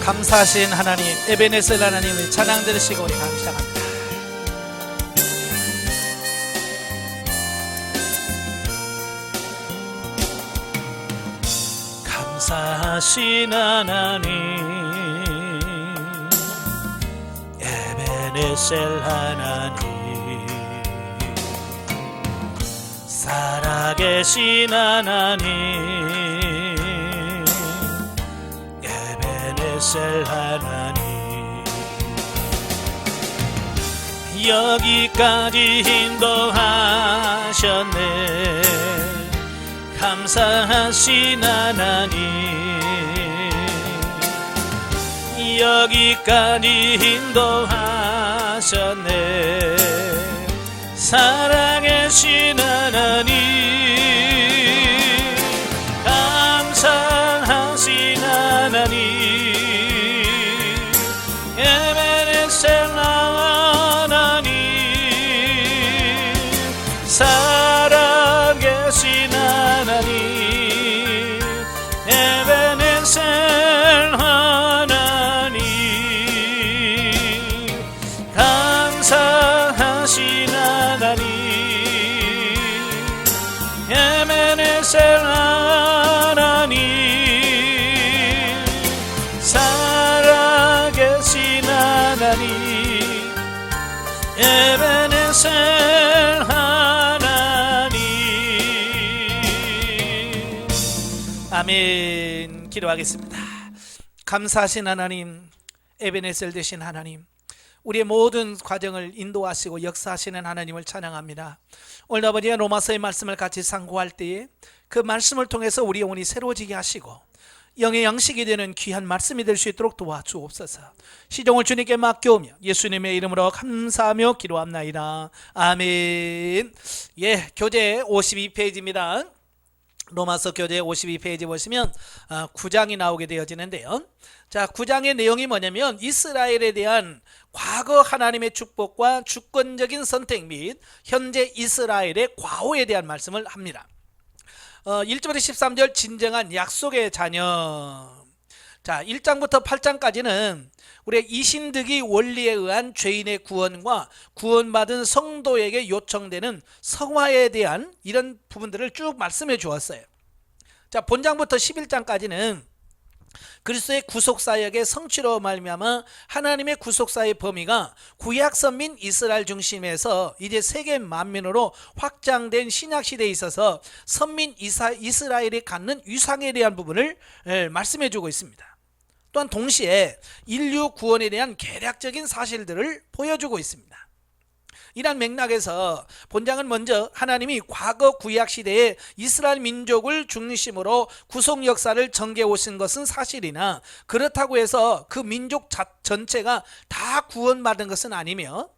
감사하신 하나님, 에베네셀 하나님의 찬양 들으시고 우리 감사합니다. 감사하신 하나님, 에베네셀 하나님, 살아계신 하나님, 에베네셀 하나님, 여기까지 인도하셨네. 감사하신 하나님, 여기까지 인도하셨네. 살아계신 하나님, 감사하신 하나님, 에베네셀 하나님, 살아계신 하나님, 에베네셀 하나님, 감사하신 하나님, 에베네셀 하나님, 살아계신 하나님, 에베네셀 하나님. 아멘. 기도하겠습니다. 감사하신 하나님, 에베네셀 되신 하나님, 우리의 모든 과정을 인도하시고 역사하시는 하나님을 찬양합니다. 오늘 아버지의 로마서의 말씀을 같이 상고할 때에 그 말씀을 통해서 우리 영혼이 새로워지게 하시고 영의 양식이 되는 귀한 말씀이 될 수 있도록 도와주옵소서. 시종을 주님께 맡겨오며 예수님의 이름으로 감사하며 기도합나이다. 아멘. 예, 교재 52페이지입니다. 로마서 교재 52페이지 보시면 9장이 나오게 되어지는데요. 자, 9장의 내용이 뭐냐면 이스라엘에 대한 과거 하나님의 축복과 주권적인 선택 및 현재 이스라엘의 과오에 대한 말씀을 합니다. 1절부터 13절 진정한 약속의 자녀. 자, 1장부터 8장까지는 우리의 이신득이 원리에 의한 죄인의 구원과 구원받은 성도에게 요청되는 성화에 대한 이런 부분들을 쭉 말씀해 주었어요. 자, 본장부터 11장까지는 그리스도의 구속사역의 성취로 말미암아 하나님의 구속사의 범위가 구약 선민 이스라엘 중심에서 이제 세계 만민으로 확장된 신약시대에 있어서 선민 이스라엘이 갖는 위상에 대한 부분을 말씀해 주고 있습니다. 또한 동시에 인류 구원에 대한 개략적인 사실들을 보여주고 있습니다. 이런 맥락에서 본장은 먼저 하나님이 과거 구약시대에 이스라엘 민족을 중심으로 구속 역사를 전개해 오신 것은 사실이나 그렇다고 해서 그 민족 전체가 다 구원받은 것은 아니며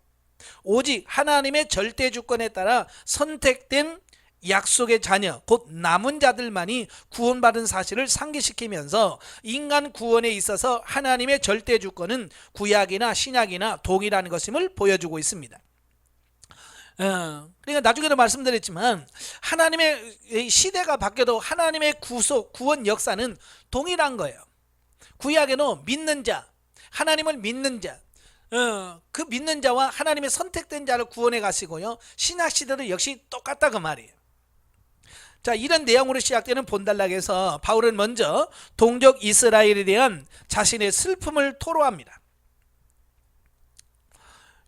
오직 하나님의 절대 주권에 따라 선택된 약속의 자녀 곧 남은 자들만이 구원받은 사실을 상기시키면서 인간 구원에 있어서 하나님의 절대 주권은 구약이나 신약이나 동일한 것임을 보여주고 있습니다. 그러니까 나중에도 말씀드렸지만 하나님의 시대가 바뀌어도 하나님의 구원 역사는 동일한 거예요. 구약에는 믿는 자, 하나님을 믿는 자, 그 믿는 자와 하나님의 선택된 자를 구원해 가시고요. 신약 시대도 역시 똑같다 그 말이에요. 자, 이런 내용으로 시작되는 본단락에서 바울은 먼저 동족 이스라엘에 대한 자신의 슬픔을 토로합니다.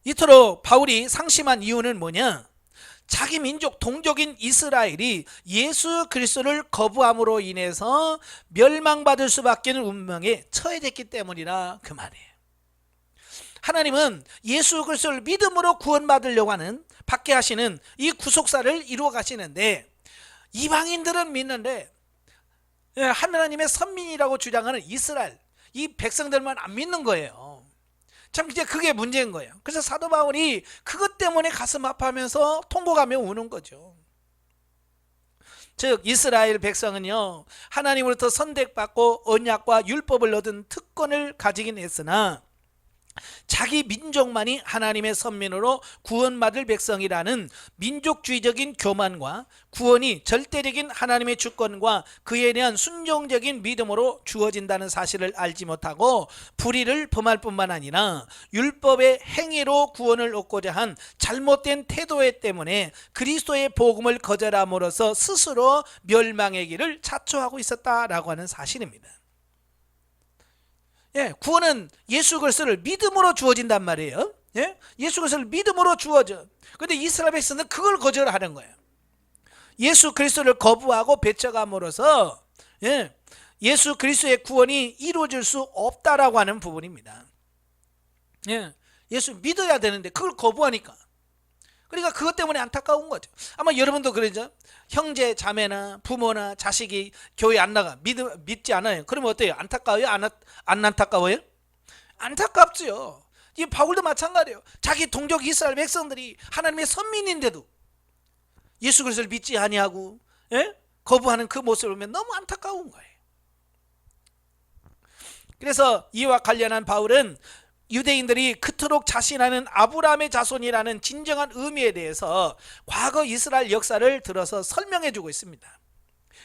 이토록 바울이 상심한 이유는 뭐냐? 자기 민족 동족인 이스라엘이 예수 그리스도를 거부함으로 인해서 멸망받을 수밖에 없는 운명에 처해졌기 때문이라 그 말이에요. 하나님은 예수 그리스도를 믿음으로 구원받으려고 하는 받게 하시는 이 구속사를 이루어 가시는데 이방인들은 믿는데 하나님의 선민이라고 주장하는 이스라엘 이 백성들만 안 믿는 거예요. 참 이제 그게 문제인 거예요. 그래서 사도 바울이 그것 때문에 가슴 아파하면서 통곡하며 우는 거죠. 즉 이스라엘 백성은요 하나님으로부터 선택받고 언약과 율법을 얻은 특권을 가지긴 했으나 자기 민족만이 하나님의 선민으로 구원받을 백성이라는 민족주의적인 교만과 구원이 절대적인 하나님의 주권과 그에 대한 순종적인 믿음으로 주어진다는 사실을 알지 못하고 불의를 범할 뿐만 아니라 율법의 행위로 구원을 얻고자 한 잘못된 태도에 때문에 그리스도의 복음을 거절함으로써 스스로 멸망의 길을 자초하고 있었다라고 하는 사실입니다. 예, 구원은 예수 그리스도를 믿음으로 주어진단 말이에요. 예? 예수 그리스도를 믿음으로 주어져. 근데 이스라엘 백성은 그걸 거절하는 거예요. 예수 그리스도를 거부하고 배척함으로써 예수 그리스도의 구원이 이루어질 수 없다라고 하는 부분입니다. 예수 믿어야 되는데 그걸 거부하니까. 그러니까 그것 때문에 안타까운 거죠. 아마 여러분도 그러죠. 형제 자매나 부모나 자식이 교회 안 나가 믿지 않아요. 그러면 어때요? 안타까워요? 안 안타까워요? 안타깝죠. 이 바울도 마찬가지예요. 자기 동족 이스라엘 백성들이 하나님의 선민인데도 예수 그리스도를 믿지 아니하고 거부하는 그 모습을 보면 너무 안타까운 거예요. 그래서 이와 관련한 바울은 유대인들이 그토록 자신하는 아브라함의 자손이라는 진정한 의미에 대해서 과거 이스라엘 역사를 들어서 설명해 주고 있습니다.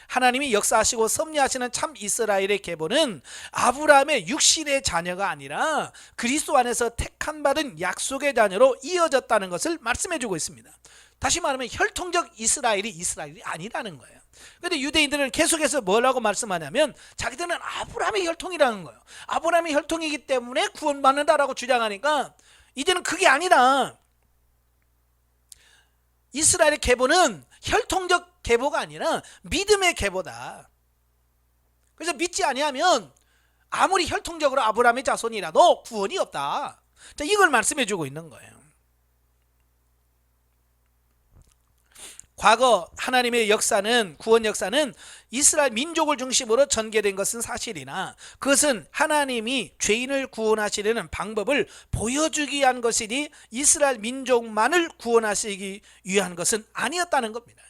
하나님이 역사하시고 섭리하시는 참 이스라엘의 계보는 아브라함의 육신의 자녀가 아니라 그리스도 안에서 택한 받은 약속의 자녀로 이어졌다는 것을 말씀해 주고 있습니다. 다시 말하면 혈통적 이스라엘이 아니라는 거예요. 그런데 유대인들은 계속해서 뭐라고 말씀하냐면 자기들은 아브라함의 혈통이라는 거예요. 아브라함의 혈통이기 때문에 구원받는다라고 주장하니까 이제는 그게 아니라 이스라엘의 계보는 혈통적 계보가 아니라 믿음의 계보다. 그래서 믿지 아니하면 아무리 혈통적으로 아브라함의 자손이라도 구원이 없다. 자, 이걸 말씀해 주고 있는 거예요. 과거 하나님의 역사는, 구원 역사는 이스라엘 민족을 중심으로 전개된 것은 사실이나 그것은 하나님이 죄인을 구원하시려는 방법을 보여주기 위한 것이니 이스라엘 민족만을 구원하시기 위한 것은 아니었다는 겁니다.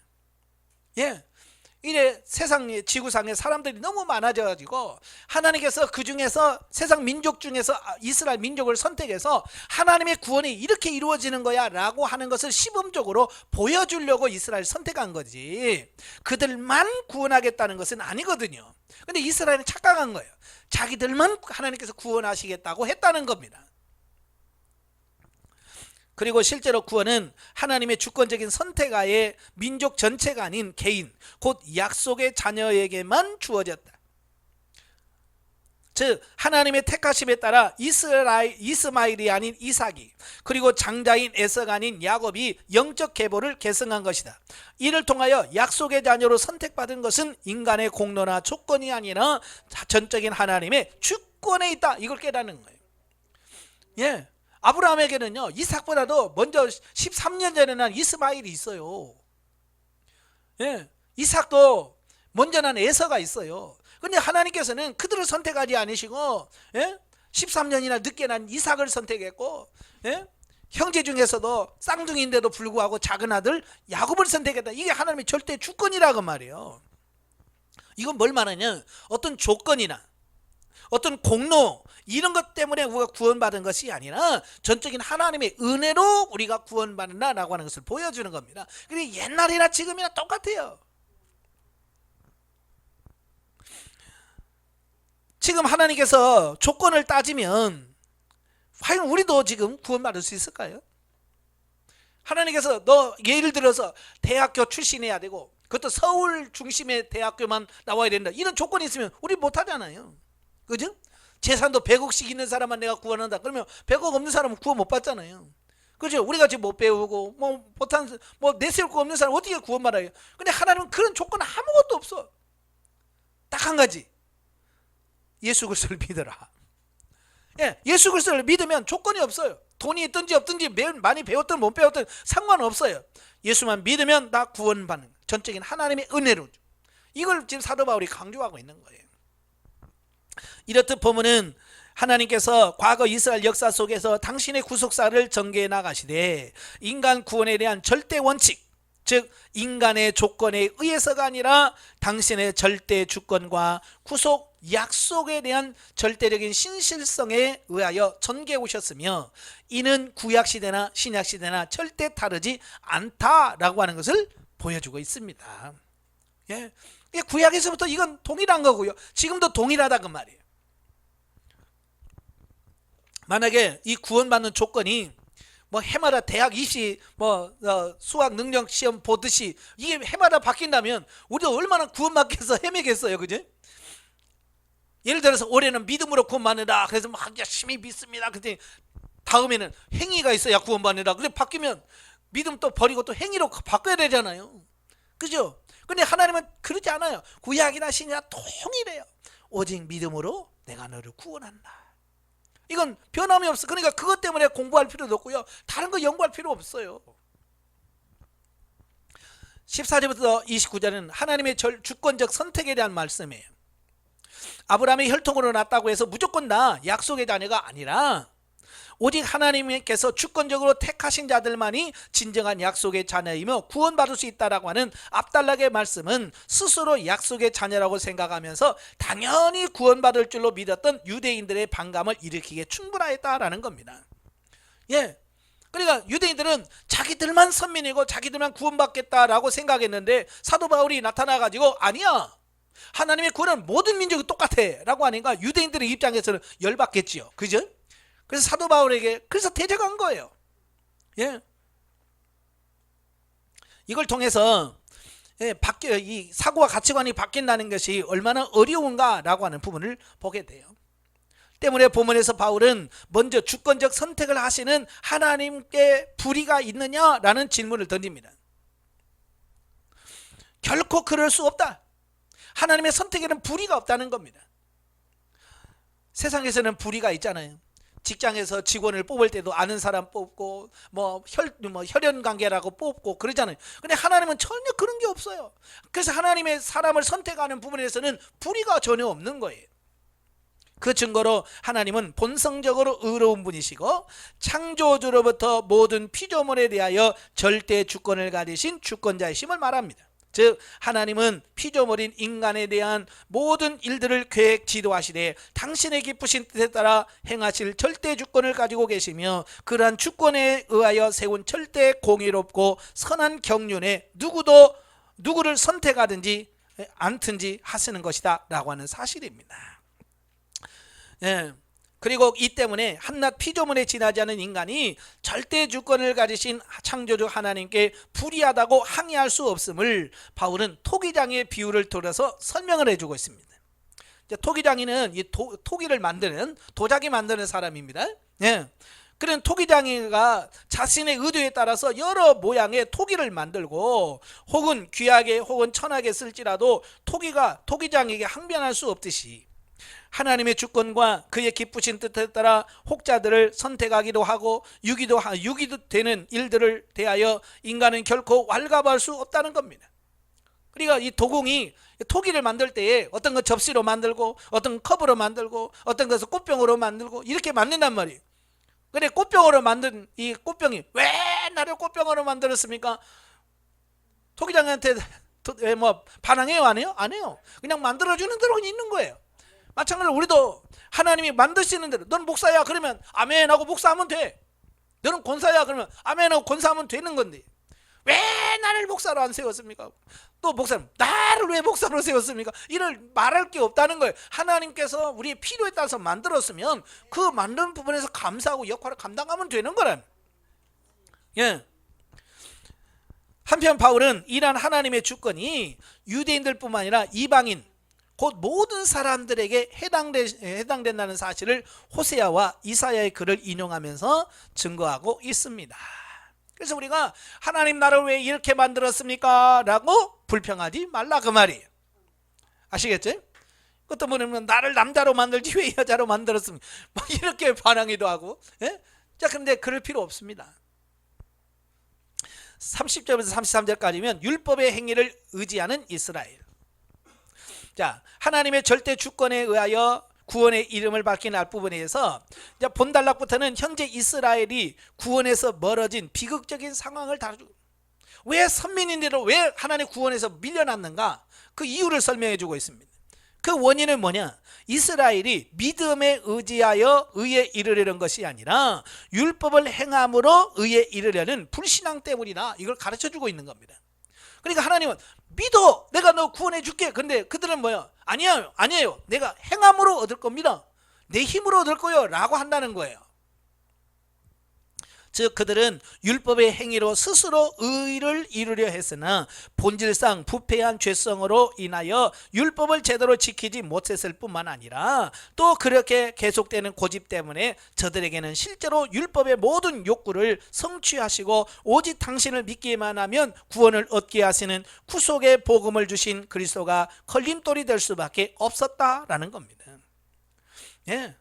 이래 세상의 지구상에 사람들이 너무 많아져 가지고 하나님께서 그 중에서 세상 민족 중에서 이스라엘 민족을 선택해서 하나님의 구원이 이렇게 이루어지는 거야 라고 하는 것을 시범적으로 보여주려고 이스라엘을 선택한 거지 그들만 구원하겠다는 것은 아니거든요. 근데 이스라엘은 착각한 거예요. 자기들만 하나님께서 구원하시겠다고 했다는 겁니다. 그리고 실제로 구원은 하나님의 주권적인 선택하에 민족 전체가 아닌 개인, 곧 약속의 자녀에게만 주어졌다. 즉 하나님의 택하심에 따라 이스마일이 아닌 이삭이, 그리고 장자인 에서가 아닌 야곱이 영적 계보를 계승한 것이다. 이를 통하여 약속의 자녀로 선택받은 것은 인간의 공로나 조건이 아니라 전적인 하나님의 주권에 있다. 이걸 깨닫는 거예요. 아브라함에게는요 이삭보다도 먼저 13년 전에 난 이스마일이 있어요. 이삭도 먼저 난 에서가 있어요. 그런데 하나님께서는 그들을 선택하지 않으시고 13년이나 늦게 난 이삭을 선택했고 형제 중에서도 쌍둥이인데도 불구하고 작은 아들 야곱을 선택했다. 이게 하나님의 절대 주권이라고 말이에요. 이건 뭘 말하냐, 어떤 조건이나 어떤 공로 이런 것 때문에 우리가 구원받은 것이 아니라 전적인 하나님의 은혜로 우리가 구원받는다라고 하는 것을 보여주는 겁니다. 그리고 옛날이나 지금이나 똑같아요. 지금 하나님께서 조건을 따지면 과연 우리도 지금 구원받을 수 있을까요? 하나님께서 너 예를 들어서 대학교 출신해야 되고 그것도 서울 중심의 대학교만 나와야 된다 이런 조건이 있으면 우리 못하잖아요. 그죠? 재산도 100억씩 있는 사람만 내가 구원한다 그러면 100억 없는 사람은 구원 못 받잖아요. 그죠? 우리가 지금 못 배우고 못한 내세울 거 없는 사람 어떻게 구원받아요? 근데 하나님은 그런 조건 아무것도 없어. 딱 한 가지, 예수 그리스도를 믿어라. 예수 그리스도를 믿으면 조건이 없어요. 돈이 있든지 없든지 많이 배웠든 못 배웠든 상관없어요. 예수만 믿으면 나 구원받는 전적인 하나님의 은혜로. 이걸 지금 사도 바울이 강조하고 있는 거예요. 이렇듯 보면은 하나님께서 과거 이스라엘 역사 속에서 당신의 구속사를 전개해 나가시되 인간 구원에 대한 절대 원칙, 즉 인간의 조건에 의해서가 아니라 당신의 절대 주권과 구속 약속에 대한 절대적인 신실성에 의하여 전개해 오셨으며 이는 구약시대나 신약시대나 절대 다르지 않다라고 하는 것을 보여주고 있습니다. 예. 구약에서부터 이건 동일한 거고요. 지금도 동일하다 그 말이에요. 만약에 이 구원받는 조건이 뭐 해마다 대학 입시 수학 능력 시험 보듯이 이게 해마다 바뀐다면 우리가 얼마나 구원받기 위해서 헤매겠어요, 그지? 예를 들어서 올해는 믿음으로 구원받는다. 그래서 막 열심히 믿습니다. 근데 다음에는 행위가 있어야 구원받는다. 근데 바뀌면 믿음 또 버리고 또 행위로 바꿔야 되잖아요. 그죠? 근데 하나님은 그러지 않아요. 구약이나 신이나 동일해요. 오직 믿음으로 내가 너를 구원한다. 이건 변함이 없어. 그러니까 그것 때문에 공부할 필요도 없고요. 다른 거 연구할 필요 없어요. 14절부터 29절은 하나님의 주권적 선택에 대한 말씀이에요. 아브라함의 혈통으로 났다고 해서 무조건 다 약속의 자녀가 아니라 오직 하나님께서 주권적으로 택하신 자들만이 진정한 약속의 자녀이며 구원받을 수 있다라고 하는 압달락의 말씀은 스스로 약속의 자녀라고 생각하면서 당연히 구원받을 줄로 믿었던 유대인들의 반감을 일으키기에 충분하였다라는 겁니다. 예. 그러니까 유대인들은 자기들만 선민이고 자기들만 구원받겠다라고 생각했는데 사도 바울이 나타나가지고 아니야, 하나님의 구원은 모든 민족이 똑같아 라고 하니까 유대인들의 입장에서는 열받겠지요. 그죠? 그래서 사도 바울에게 그래서 대적한 거예요. 예. 이걸 통해서 이 사고와 가치관이 바뀐다는 것이 얼마나 어려운가라고 하는 부분을 보게 돼요. 때문에 본문에서 바울은 먼저 주권적 선택을 하시는 하나님께 불의가 있느냐라는 질문을 던집니다. 결코 그럴 수 없다. 하나님의 선택에는 불의가 없다는 겁니다. 세상에서는 불의가 있잖아요. 직장에서 직원을 뽑을 때도 아는 사람 뽑고 혈연 관계라고 뽑고 그러잖아요. 근데 하나님은 전혀 그런 게 없어요. 그래서 하나님의 사람을 선택하는 부분에서는 불의가 전혀 없는 거예요. 그 증거로 하나님은 본성적으로 의로운 분이시고 창조주로부터 모든 피조물에 대하여 절대 주권을 가지신 주권자이심을 말합니다. 즉 하나님은 피조물인 인간에 대한 모든 일들을 계획 지도하시되 당신의 기쁘신 뜻에 따라 행하실 절대 주권을 가지고 계시며 그러한 주권에 의하여 세운 절대 공의롭고 선한 경륜에 누구를 선택하든지 않든지 하시는 것이다 라고 하는 사실입니다. 예. 그리고 이 때문에 한낱 피조물에 지나지 않은 인간이 절대 주권을 가지신 창조주 하나님께 불의하다고 항의할 수 없음을 바울은 토기장의 비유를 들어서 설명을 해주고 있습니다. 토기장이는 이 토기를 만드는 도자기 만드는 사람입니다. 예. 그런 토기장이가 자신의 의도에 따라서 여러 모양의 토기를 만들고 혹은 귀하게 혹은 천하게 쓸지라도 토기장에게 항변할 수 없듯이 하나님의 주권과 그의 기쁘신 뜻에 따라 혹자들을 선택하기도 하고 유기도 되는 일들을 대하여 인간은 결코 왈가부할 수 없다는 겁니다. 그러니까 이 도공이 토기를 만들 때에 어떤 것 접시로 만들고 어떤 컵으로 만들고 어떤 것을 꽃병으로 만들고 이렇게 만든단 말이에요. 근데 꽃병으로 만든 이 꽃병이 왜 나를 꽃병으로 만들었습니까? 토기장한테 반항해요? 안 해요? 안 해요. 그냥 만들어주는 대로 있는 거예요. 마찬가지로 우리도 하나님이 만드시는 대로 너는 목사야 그러면 아멘 하고 목사하면 돼. 너는 권사야 그러면 아멘 하고 권사하면 되는 건데 왜 나를 목사로 안 세웠습니까? 또 목사는 나를 왜 목사로 세웠습니까? 이를 말할 게 없다는 거예요. 하나님께서 우리의 필요에 따라서 만들었으면 그 만든 부분에서 감사하고 역할을 감당하면 되는 거란. 예. 한편 바울은 이러한 하나님의 주권이 유대인들뿐만 아니라 이방인 곧 모든 사람들에게 해당된다는 사실을 호세아와 이사야의 글을 인용하면서 증거하고 있습니다. 그래서 우리가 하나님 나를 왜 이렇게 만들었습니까? 라고 불평하지 말라 그 말이에요. 아시겠죠? 그것도 뭐냐면 나를 남자로 만들지 왜 여자로 만들었습니까? 이렇게 반항기도 하고. 예? 자, 그런데 그럴 필요 없습니다. 30절에서 33절까지면 율법의 행위를 의지하는 이스라엘. 자, 하나님의 절대 주권에 의하여 구원의 이름을 밝힌 앞부분에서 본단락부터는 현재 이스라엘이 구원에서 멀어진 비극적인 상황을 다루고 왜 선민인데도 왜 하나님 구원에서 밀려났는가 그 이유를 설명해 주고 있습니다. 그 원인은 뭐냐? 이스라엘이 믿음에 의지하여 의에 이르려는 것이 아니라 율법을 행함으로 의에 이르려는 불신앙 때문이다. 이걸 가르쳐주고 있는 겁니다. 그러니까 하나님은 믿어, 내가 너 구원해 줄게. 근데 그들은 뭐야? 아니에요. 내가 행함으로 얻을 겁니다. 내 힘으로 얻을 거예요 라고 한다는 거예요. 즉 그들은 율법의 행위로 스스로 의를 이루려 했으나 본질상 부패한 죄성으로 인하여 율법을 제대로 지키지 못했을 뿐만 아니라 또 그렇게 계속되는 고집 때문에 저들에게는 실제로 율법의 모든 욕구를 성취하시고 오직 당신을 믿기만 하면 구원을 얻게 하시는 구속의 복음을 주신 그리스도가 걸림돌이 될 수밖에 없었다라는 겁니다. 예.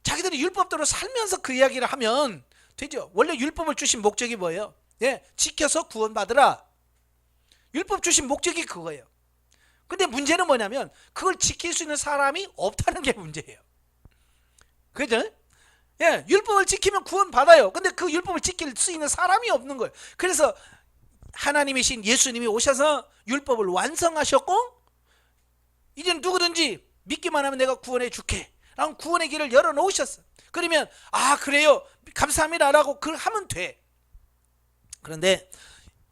자기들이 율법대로 살면서 그 이야기를 하면 되죠. 원래 율법을 주신 목적이 뭐예요? 예, 지켜서 구원받으라. 율법 주신 목적이 그거예요. 근데 문제는 뭐냐면 그걸 지킬 수 있는 사람이 없다는 게 문제예요. 그죠? 예, 율법을 지키면 구원받아요. 근데 그 율법을 지킬 수 있는 사람이 없는 거예요. 그래서 하나님이신 예수님이 오셔서 율법을 완성하셨고 이제는 누구든지 믿기만 하면 내가 구원해 줄게 라고 구원의 길을 열어놓으셨어. 그러면 그래요 감사합니다 라고 그걸 하면 돼. 그런데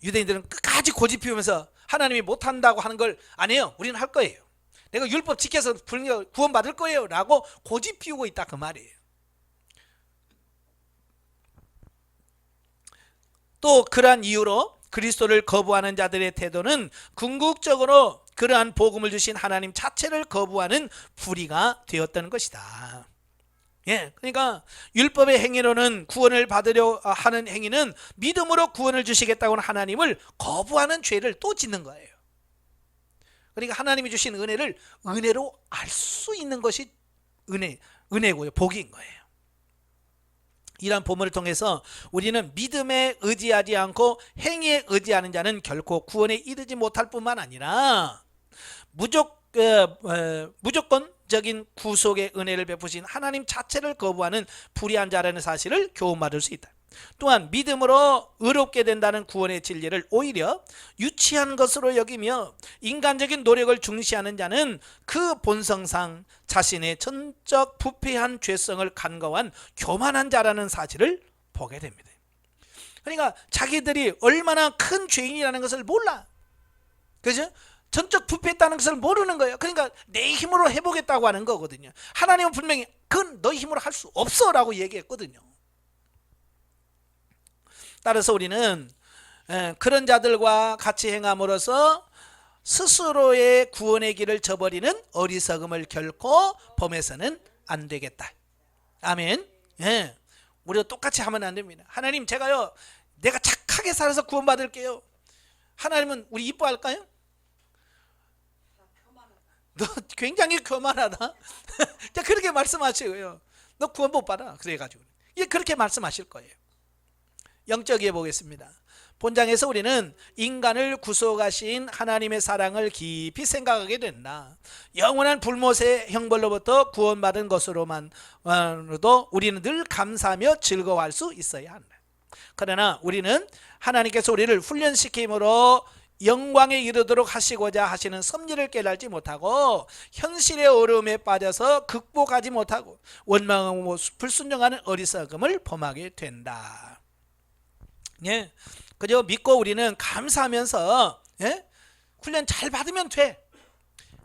유대인들은 끝까지 고집 피우면서 하나님이 못한다고 하는 걸 아니에요, 우리는 할 거예요, 내가 율법 지켜서 구원 받을 거예요 라고 고집 피우고 있다 그 말이에요. 또 그러한 이유로 그리스도를 거부하는 자들의 태도는 궁극적으로 그러한 복음을 주신 하나님 자체를 거부하는 불의가 되었다는 것이다. 예, 그러니까 율법의 행위로는 구원을 받으려 하는 행위는 믿음으로 구원을 주시겠다고 하는 하나님을 거부하는 죄를 또 짓는 거예요. 그러니까 하나님이 주신 은혜를 은혜로 알 수 있는 것이 은혜고요, 복인 거예요. 이러한 본문을 통해서 우리는 믿음에 의지하지 않고 행위에 의지하는 자는 결코 구원에 이르지 못할 뿐만 아니라 무조건적인 구속의 은혜를 베푸신 하나님 자체를 거부하는 불의한 자라는 사실을 교훈받을 수 있다. 또한 믿음으로 의롭게 된다는 구원의 진리를 오히려 유치한 것으로 여기며 인간적인 노력을 중시하는 자는 그 본성상 자신의 전적 부패한 죄성을 간과한 교만한 자라는 사실을 보게 됩니다. 그러니까 자기들이 얼마나 큰 죄인이라는 것을 몰라. 그죠? 전적 부패했다는 것을 모르는 거예요. 그러니까 내 힘으로 해보겠다고 하는 거거든요. 하나님은 분명히 그건 너희 힘으로 할 수 없어 라고 얘기했거든요. 따라서 우리는 그런 자들과 같이 행함으로써 스스로의 구원의 길을 저버리는 어리석음을 결코 범해서는 안 되겠다. 아멘. 예. 우리가 똑같이 하면 안 됩니다. 하나님, 내가 착하게 살아서 구원받을게요. 하나님은 우리 이뻐할까요? 너 굉장히 교만하다. 그렇게 말씀하시고요. 너 구원 못 받아. 그래가지고 그렇게 말씀하실 거예요. 영적이해 보겠습니다. 본장에서 우리는 인간을 구속하신 하나님의 사랑을 깊이 생각하게 된다. 영원한 불못의 형벌로부터 구원받은 것으로만으로도 우리는 늘 감사하며 즐거워할 수 있어야 한다. 그러나 우리는 하나님께서 우리를 훈련시킴으로 영광에 이르도록 하시고자 하시는 섭리를 깨달지 못하고 현실의 어려움에 빠져서 극복하지 못하고 원망하고 불순종하는 어리석음을 범하게 된다. 예, 그저 믿고 우리는 감사하면서 훈련 잘 받으면 돼.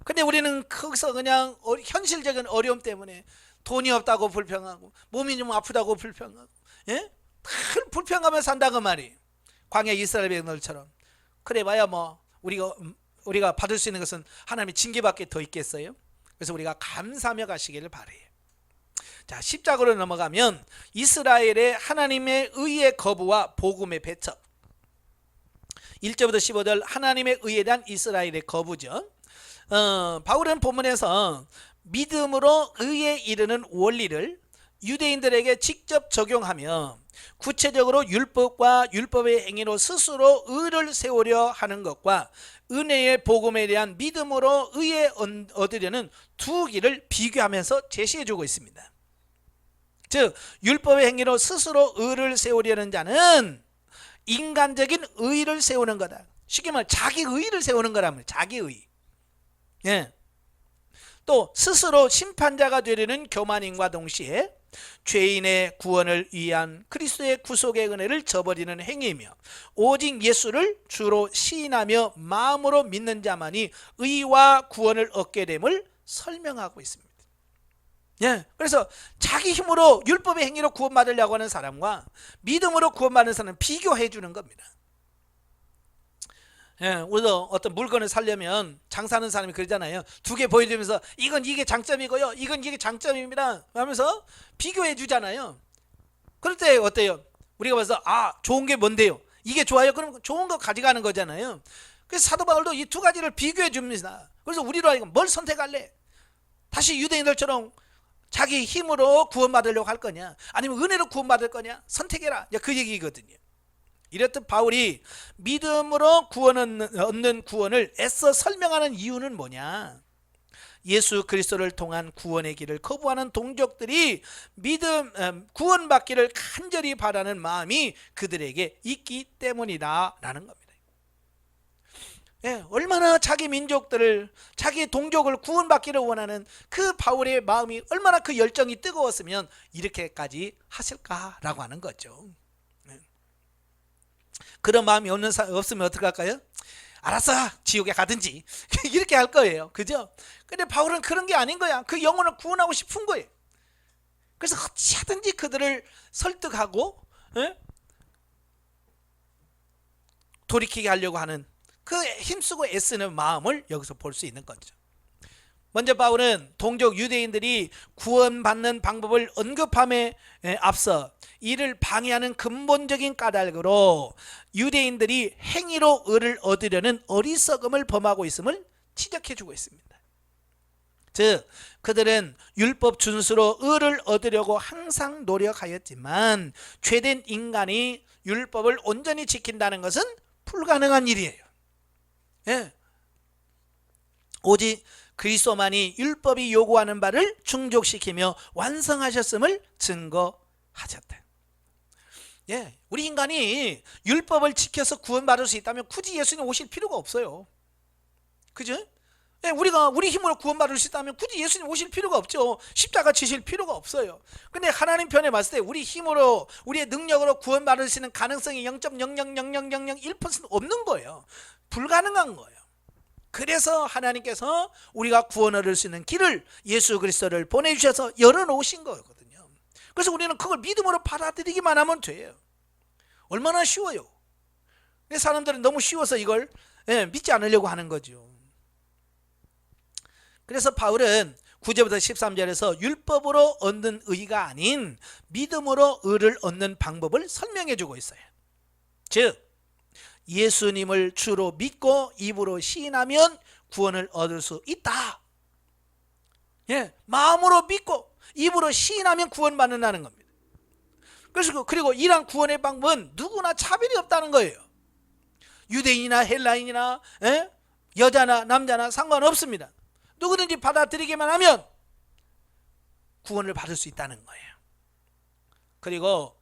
근데 우리는 거기서 그냥 현실적인 어려움 때문에 돈이 없다고 불평하고 몸이 좀 아프다고 불평하고 늘 불평하며 산다 그 말이. 광야 이스라엘 백성들처럼. 그래봐야 우리가 받을 수 있는 것은 하나님의 징계밖에 더 있겠어요? 그래서 우리가 감사하며 가시기를 바래요. 자, 10장으로 넘어가면 이스라엘의 하나님의 의의 거부와 복음의 배척. 1절부터 15절 하나님의 의에 대한 이스라엘의 거부죠. 바울은 본문에서 믿음으로 의에 이르는 원리를 유대인들에게 직접 적용하며 구체적으로 율법과 율법의 행위로 스스로 의를 세우려 하는 것과 은혜의 복음에 대한 믿음으로 의에 얻으려는 두 길을 비교하면서 제시해주고 있습니다. 즉 율법의 행위로 스스로 의를 세우려는 자는 인간적인 의를 세우는 거다. 쉽게 말해 자기 의를 세우는 거라면 자기 의. 예. 또 스스로 심판자가 되려는 교만임과 동시에 죄인의 구원을 위한 그리스도의 구속의 은혜를 저버리는 행위이며 오직 예수를 주로 시인하며 마음으로 믿는 자만이 의와 구원을 얻게 됨을 설명하고 있습니다. 예, 그래서 자기 힘으로 율법의 행위로 구원받으려고 하는 사람과 믿음으로 구원받는 사람은 비교해 주는 겁니다. 예, 우리도 어떤 물건을 사려면 장사하는 사람이 그러잖아요. 두 개 보여주면서 이게 장점이고요, 이게 장점입니다 하면서 비교해 주잖아요. 그럴 때 어때요? 우리가 봐서 좋은 게 뭔데요? 이게 좋아요? 그럼 좋은 거 가져가는 거잖아요. 그래서 사도 바울도 이 두 가지를 비교해 줍니다. 그래서 우리로 하여금 뭘 선택할래? 다시 유대인들처럼 자기 힘으로 구원받으려고 할 거냐, 아니면 은혜로 구원받을 거냐, 선택해라, 그 얘기거든요. 이렇듯 바울이 믿음으로 얻는 구원을 애써 설명하는 이유는 뭐냐? 예수 그리스도를 통한 구원의 길을 거부하는 동족들이 구원받기를 간절히 바라는 마음이 그들에게 있기 때문이다 라는 겁니다. 예, 얼마나 자기 민족들을, 자기 동족을 구원받기를 원하는 그 바울의 마음이 얼마나 그 열정이 뜨거웠으면 이렇게까지 하실까라고 하는 거죠. 그런 마음이 없으면 어떡할까요? 알았어, 지옥에 가든지 이렇게 할 거예요. 그죠? 근데 바울은 그런 게 아닌 거야. 그 영혼을 구원하고 싶은 거예요. 그래서 어찌하든지 그들을 설득하고 돌이키게 하려고 하는 그 힘쓰고 애쓰는 마음을 여기서 볼 수 있는 거죠. 먼저 바울은 동족 유대인들이 구원받는 방법을 언급함에 앞서 이를 방해하는 근본적인 까닭으로 유대인들이 행위로 의를 얻으려는 어리석음을 범하고 있음을 지적해 주고 있습니다. 즉 그들은 율법 준수로 의를 얻으려고 항상 노력하였지만 죄된 인간이 율법을 온전히 지킨다는 것은 불가능한 일이에요. 예. 오직 그리스도만이 율법이 요구하는 바를 충족시키며 완성하셨음을 증거하셨다. 예, 우리 인간이 율법을 지켜서 구원받을 수 있다면 굳이 예수님 오실 필요가 없어요. 그죠? 예, 우리 힘으로 구원받을 수 있다면 굳이 예수님 오실 필요가 없죠. 십자가 지실 필요가 없어요. 근데 하나님 편에 봤을 때 우리 힘으로, 우리의 능력으로 구원받을 수 있는 가능성이 0.0000001% 없는 거예요. 불가능한 거예요. 그래서 하나님께서 우리가 구원 얻을 수 있는 길을 예수 그리스도를 보내주셔서 열어놓으신 거거든요. 그래서 우리는 그걸 믿음으로 받아들이기만 하면 돼요. 얼마나 쉬워요. 근데 사람들은 너무 쉬워서 이걸 믿지 않으려고 하는 거죠. 그래서 바울은 9절부터 13절에서 율법으로 얻는 의가 아닌 믿음으로 의를 얻는 방법을 설명해 주고 있어요. 즉 예수님을 주로 믿고 입으로 시인하면 구원을 얻을 수 있다. 예, 마음으로 믿고 입으로 시인하면 구원받는다는 겁니다. 그래서 그리고 이러한 구원의 방법은 누구나 차별이 없다는 거예요. 유대인이나 헬라인이나 여자나 남자나 상관없습니다. 누구든지 받아들이기만 하면 구원을 받을 수 있다는 거예요. 그리고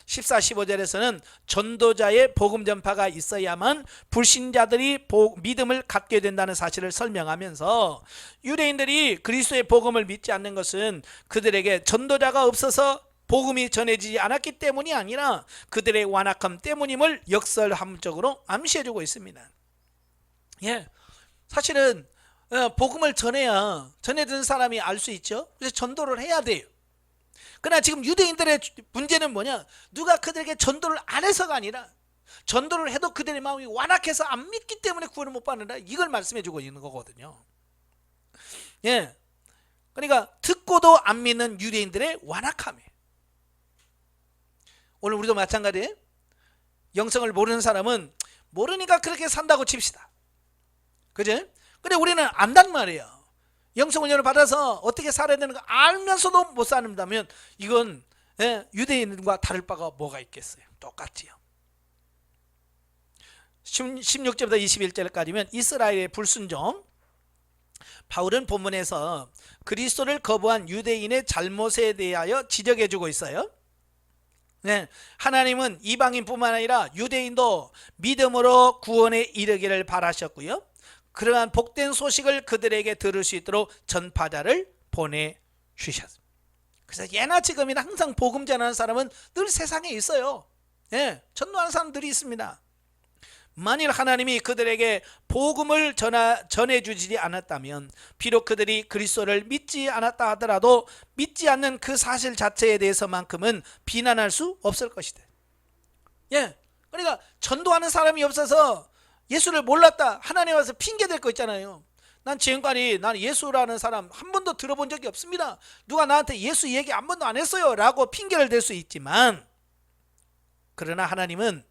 14, 15절에서는 전도자의 복음 전파가 있어야만 불신자들이 믿음을 갖게 된다는 사실을 설명하면서 유대인들이 그리스도의 복음을 믿지 않는 것은 그들에게 전도자가 없어서 복음이 전해지지 않았기 때문이 아니라 그들의 완악함 때문임을 역설함적으로 암시해주고 있습니다. 예, 사실은 복음을 전해듣는 사람이 알 수 있죠. 그래서 전도를 해야 돼요. 그러나 지금 유대인들의 문제는 뭐냐? 누가 그들에게 전도를 안 해서가 아니라 전도를 해도 그들의 마음이 완악해서 안 믿기 때문에 구원을 못 받는다. 이걸 말씀해 주고 있는 거거든요. 예, 그러니까 듣고도 안 믿는 유대인들의 완악함이에요. 오늘 우리도 마찬가지예요. 영성을 모르는 사람은 모르니까 그렇게 산다고 칩시다. 그죠? 근데 우리는 안단 말이에요. 영성 훈련을 받아서 어떻게 살아야 되는 거 알면서도 못 산다면 이건 유대인과 다를 바가 뭐가 있겠어요. 똑같지요. 16절부터 21절까지면 이스라엘의 불순종. 바울은 본문에서 그리스도를 거부한 유대인의 잘못에 대하여 지적해주고 있어요. 네, 하나님은 이방인뿐만 아니라 유대인도 믿음으로 구원에 이르기를 바라셨고요. 그러한 복된 소식을 그들에게 들을 수 있도록 전파자를 보내주셨습니다. 그래서 예나 지금이나 항상 복음 전하는 사람은 늘 세상에 있어요. 예, 전도하는 사람들이 있습니다. 만일 하나님이 그들에게 복음을 전해주지 않았다면, 비록 그들이 그리스도를 믿지 않았다 하더라도 믿지 않는 그 사실 자체에 대해서만큼은 비난할 수 없을 것이다. 예, 그러니까 전도하는 사람이 없어서 예수를 몰랐다, 하나님 와서 핑계댈 거 있잖아요. 난 지금까지 난 예수라는 사람 한 번도 들어본 적이 없습니다, 누가 나한테 예수 얘기 한 번도 안 했어요 라고 핑계를 댈 수 있지만, 그러나 하나님은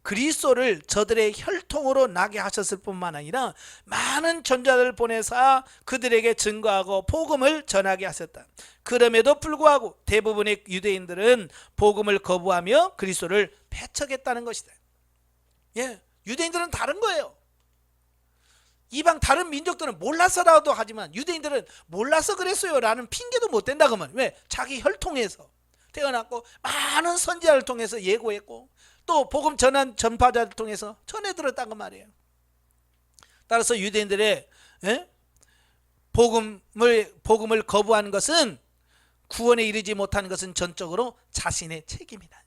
그리스도를 저들의 혈통으로 나게 하셨을 뿐만 아니라 많은 전자들을 보내사 그들에게 증거하고 복음을 전하게 하셨다. 그럼에도 불구하고 대부분의 유대인들은 복음을 거부하며 그리스도를 배척했다는 것이다. 예, 유대인들은 다른 거예요. 이방 다른 민족들은 몰라서라도 하지만 유대인들은 몰라서 그랬어요 라는 핑계도 못 댄다 그러면. 왜? 자기 혈통에서 태어났고 많은 선지자를 통해서 예고했고 또 복음 전한 전파자를 통해서 전해 들었다는 말이에요. 따라서 유대인들의 복음을 거부하는 것은, 구원에 이르지 못하는 것은 전적으로 자신의 책임이다.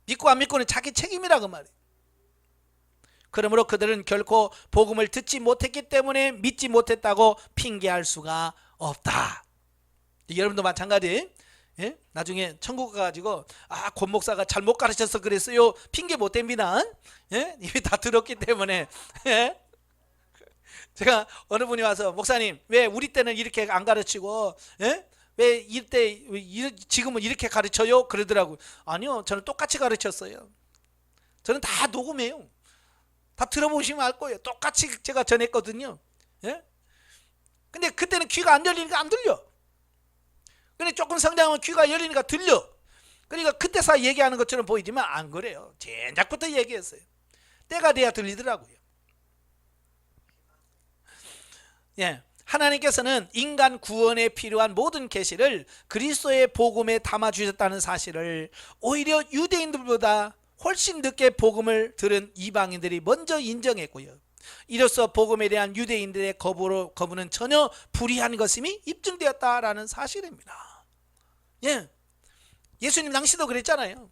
믿고 안 믿고는 자기 책임이라고 말이에요. 그러므로 그들은 결코 복음을 듣지 못했기 때문에 믿지 못했다고 핑계할 수가 없다. 여러분도 마찬가지. 예? 나중에 천국 가가지고 권 목사가 잘못 가르쳐서 그랬어요 핑계 못 댑니다. 예? 이미 다 들었기 때문에. 예? 제가 어느 분이 와서, 목사님 왜 우리 때는 이렇게 안 가르치고 왜 이때 지금은 이렇게 가르쳐요? 그러더라고요. 아니요, 저는 똑같이 가르쳤어요. 저는 다 녹음해요. 다 들어보시면 알 거예요. 똑같이 제가 전했거든요. 예? 근데 그때는 귀가 안 열리니까 안 들려. 근데 조금 성장하면 귀가 열리니까 들려. 그러니까 그때서 얘기하는 것처럼 보이지만 안 그래요. 제작부터 얘기했어요. 때가 돼야 들리더라고요. 예, 하나님께서는 인간 구원에 필요한 모든 계시를 그리스도의 복음에 담아주셨다는 사실을 오히려 유대인들보다 훨씬 늦게 복음을 들은 이방인들이 먼저 인정했고요. 이로써 복음에 대한 유대인들의 거부는 전혀 불이한 것임이 입증되었다라는 사실입니다. 예, 예수님 당시도 그랬잖아요.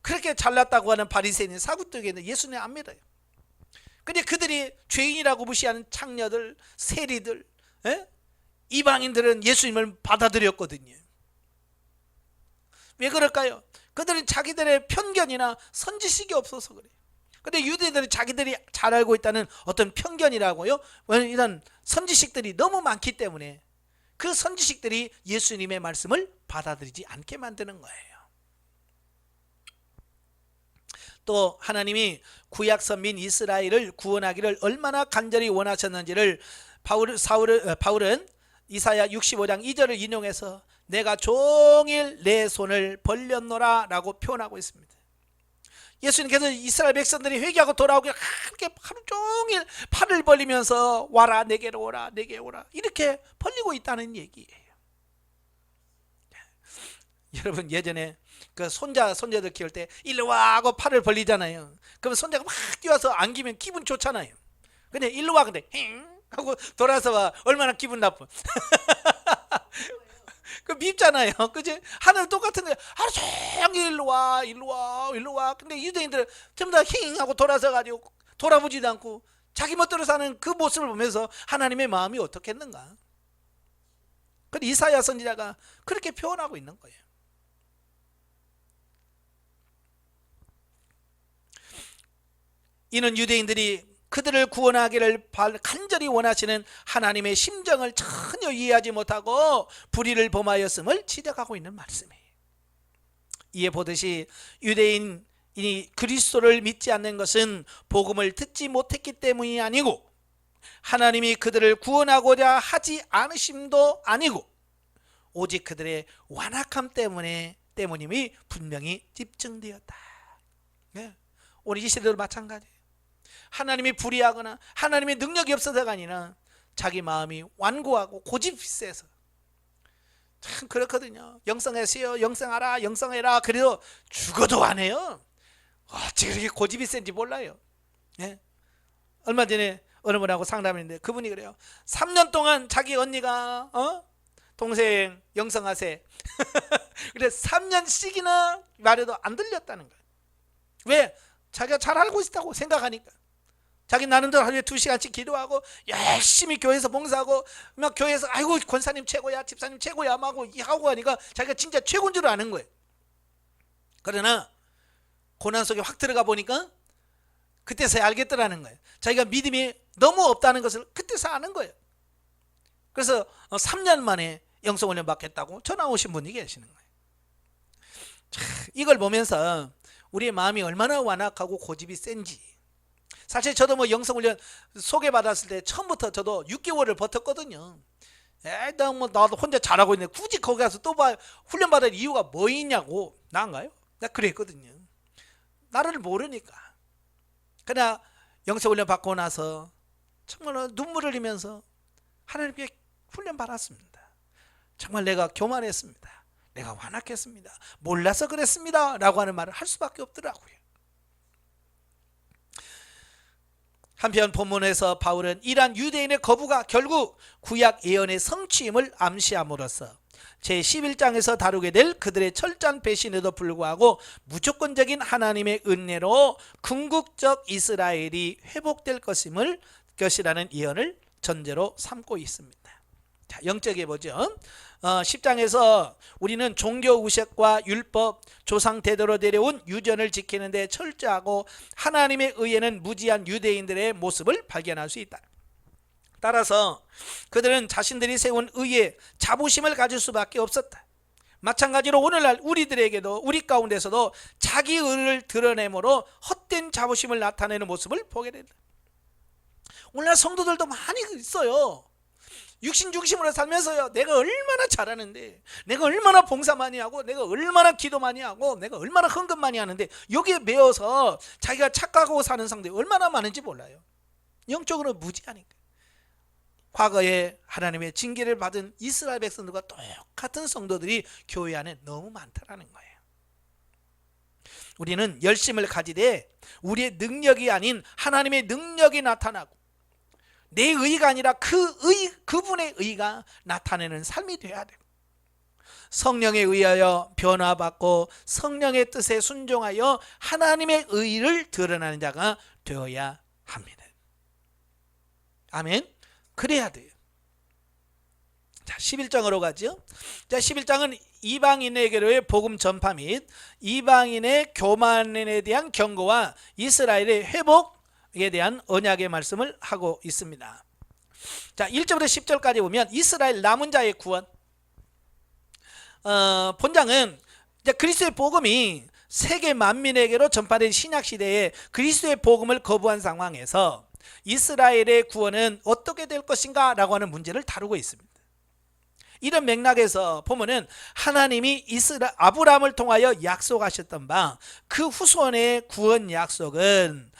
그렇게 잘났다고 하는 바리새인 사구떡에는 예수님 안 믿어요. 근데 그들이 죄인이라고 무시하는 창녀들, 세리들, 이방인들은 예수님을 받아들였거든요. 왜 그럴까요? 그들은 자기들의 편견이나 선지식이 없어서 그래요. 근데 유대인들은 자기들이 잘 알고 있다는 어떤 편견이라고요, 이런 선지식들이 너무 많기 때문에 그 선지식들이 예수님의 말씀을 받아들이지 않게 만드는 거예요. 또 하나님이 구약 선민 이스라엘을 구원하기를 얼마나 간절히 원하셨는지를 바울은 이사야 65장 2절을 인용해서 내가 종일 내 손을 벌렸노라 라고 표현하고 있습니다. 예수님께서 이스라엘 백성들이 회개하고 돌아오길 그렇게 하루 종일 팔을 벌리면서 와라 내게로 오라 내게 오라 이렇게 벌리고 있다는 얘기예요. 여러분 예전에 그 손자들 키울 때 일로 와 하고 팔을 벌리잖아요. 그러면 손자가 막 뛰어서 안기면 기분 좋잖아요. 근데 일로 와 근데 힝 하고 돌아서 와 얼마나 기분 나빠. 그 밉잖아요. 그지? 하늘 똑같은 거야. 하루 종일 일로 와 일로 와 일로 와. 근데 유대인들은 전부 다 힝 하고 돌아서 가지고 돌아보지도 않고 자기 멋대로 사는 그 모습을 보면서 하나님의 마음이 어떻겠는가. 근데 이사야 선지자가 그렇게 표현하고 있는 거예요. 이는 유대인들이 그들을 구원하기를 간절히 원하시는 하나님의 심정을 전혀 이해하지 못하고 불의를 범하였음을 지적하고 있는 말씀이에요. 이에 보듯이 유대인이 그리스도를 믿지 않는 것은 복음을 듣지 못했기 때문이 아니고 하나님이 그들을 구원하고자 하지 않으심도 아니고 오직 그들의 완악함 때문임이 분명히 집증되었다. 네. 우리 이 시대도 마찬가지예요. 하나님이 불의하거나 하나님의 능력이 없어서가 아니라 자기 마음이 완고하고 고집이 세서 참 그렇거든요. 영성하세요, 영성하라, 영성해라. 그래도 죽어도 안 해요. 어찌 그렇게 고집이 센지 몰라요. 예? 얼마 전에 어느 분하고 상담했는데 그분이 그래요. 3년 동안 자기 언니가 동생 영성하세 그래 3년씩이나 말해도 안 들렸다는 거예요. 왜? 자기가 잘 알고 있다고 생각하니까. 자기 나름대로 하루에 2시간씩 기도하고 열심히 교회에서 봉사하고 막 교회에서 아이고 권사님 최고야 집사님 최고야 막 하고 하니까 자기가 진짜 최고인 줄 아는 거예요. 그러나 고난 속에 확 들어가 보니까 그때서야 알겠더라는 거예요. 자기가 믿음이 너무 없다는 것을 그때서 아는 거예요. 그래서 3년 만에 영성훈련 받겠다고 전화 오신 분이 계시는 거예요. 이걸 보면서 우리의 마음이 얼마나 완악하고 고집이 센지. 사실 저도 뭐 영성훈련 소개받았을 때 처음부터 저도 6개월을 버텼거든요. 나도 혼자 잘하고 있는데 굳이 거기 가서 또 훈련 받을 이유가 뭐 있냐고. 나인가요? 나 그랬거든요. 나를 모르니까. 그러나 영성훈련 받고 나서 정말 눈물을 흘리면서 하나님께 훈련 받았습니다. 정말 내가 교만했습니다. 내가 완악했습니다. 몰라서 그랬습니다. 라고 하는 말을 할 수밖에 없더라고요. 한편 본문에서 바울은 이러한 유대인의 거부가 결국 구약 예언의 성취임을 암시함으로써 제11장에서 다루게 될 그들의 철저한 배신에도 불구하고 무조건적인 하나님의 은혜로 궁극적 이스라엘이 회복될 것이라는 예언을 전제로 삼고 있습니다. 자, 영적에 보죠. 10장에서 우리는 종교 의식과 율법, 조상 대대로 내려온 유전을 지키는 데 철저하고 하나님의 의에는 무지한 유대인들의 모습을 발견할 수 있다. 따라서 그들은 자신들이 세운 의에 자부심을 가질 수밖에 없었다. 마찬가지로 오늘날 우리들에게도 우리 가운데서도 자기 의를 드러내므로 헛된 자부심을 나타내는 모습을 보게 된다. 오늘날 성도들도 많이 있어요. 육신 중심으로 살면서요, 내가 얼마나 잘하는데, 내가 얼마나 봉사 많이 하고, 내가 얼마나 기도 많이 하고, 내가 얼마나 헌금 많이 하는데 여기에 매여서 자기가 착각하고 사는 성도들이 얼마나 많은지 몰라요. 영적으로 무지하니까. 과거에 하나님의 징계를 받은 이스라엘 백성들과 똑같은 성도들이 교회 안에 너무 많다는 거예요. 우리는 열심을 가지되 우리의 능력이 아닌 하나님의 능력이 나타나고 내 의가 아니라 그분의 의가 나타내는 삶이 되어야 돼요. 성령에 의하여 변화받고 성령의 뜻에 순종하여 하나님의 의를 드러내는 자가 되어야 합니다. 아멘. 그래야 돼요. 자, 11장으로 가죠. 자, 11장은 이방인에게로의 복음 전파 및 이방인의 교만에 대한 경고와 이스라엘의 회복에 대한 언약의 말씀을 하고 있습니다. 자, 1절부터 10절까지 보면 이스라엘 남은 자의 구원. 본장은 이제 그리스도의 복음이 세계 만민에게로 전파된 신약 시대에 그리스도의 복음을 거부한 상황에서 이스라엘의 구원은 어떻게 될 것인가 라고 하는 문제를 다루고 있습니다. 이런 맥락에서 보면은 하나님이 아브라함을 통하여 약속하셨던 바 그 후손의 구원 약속을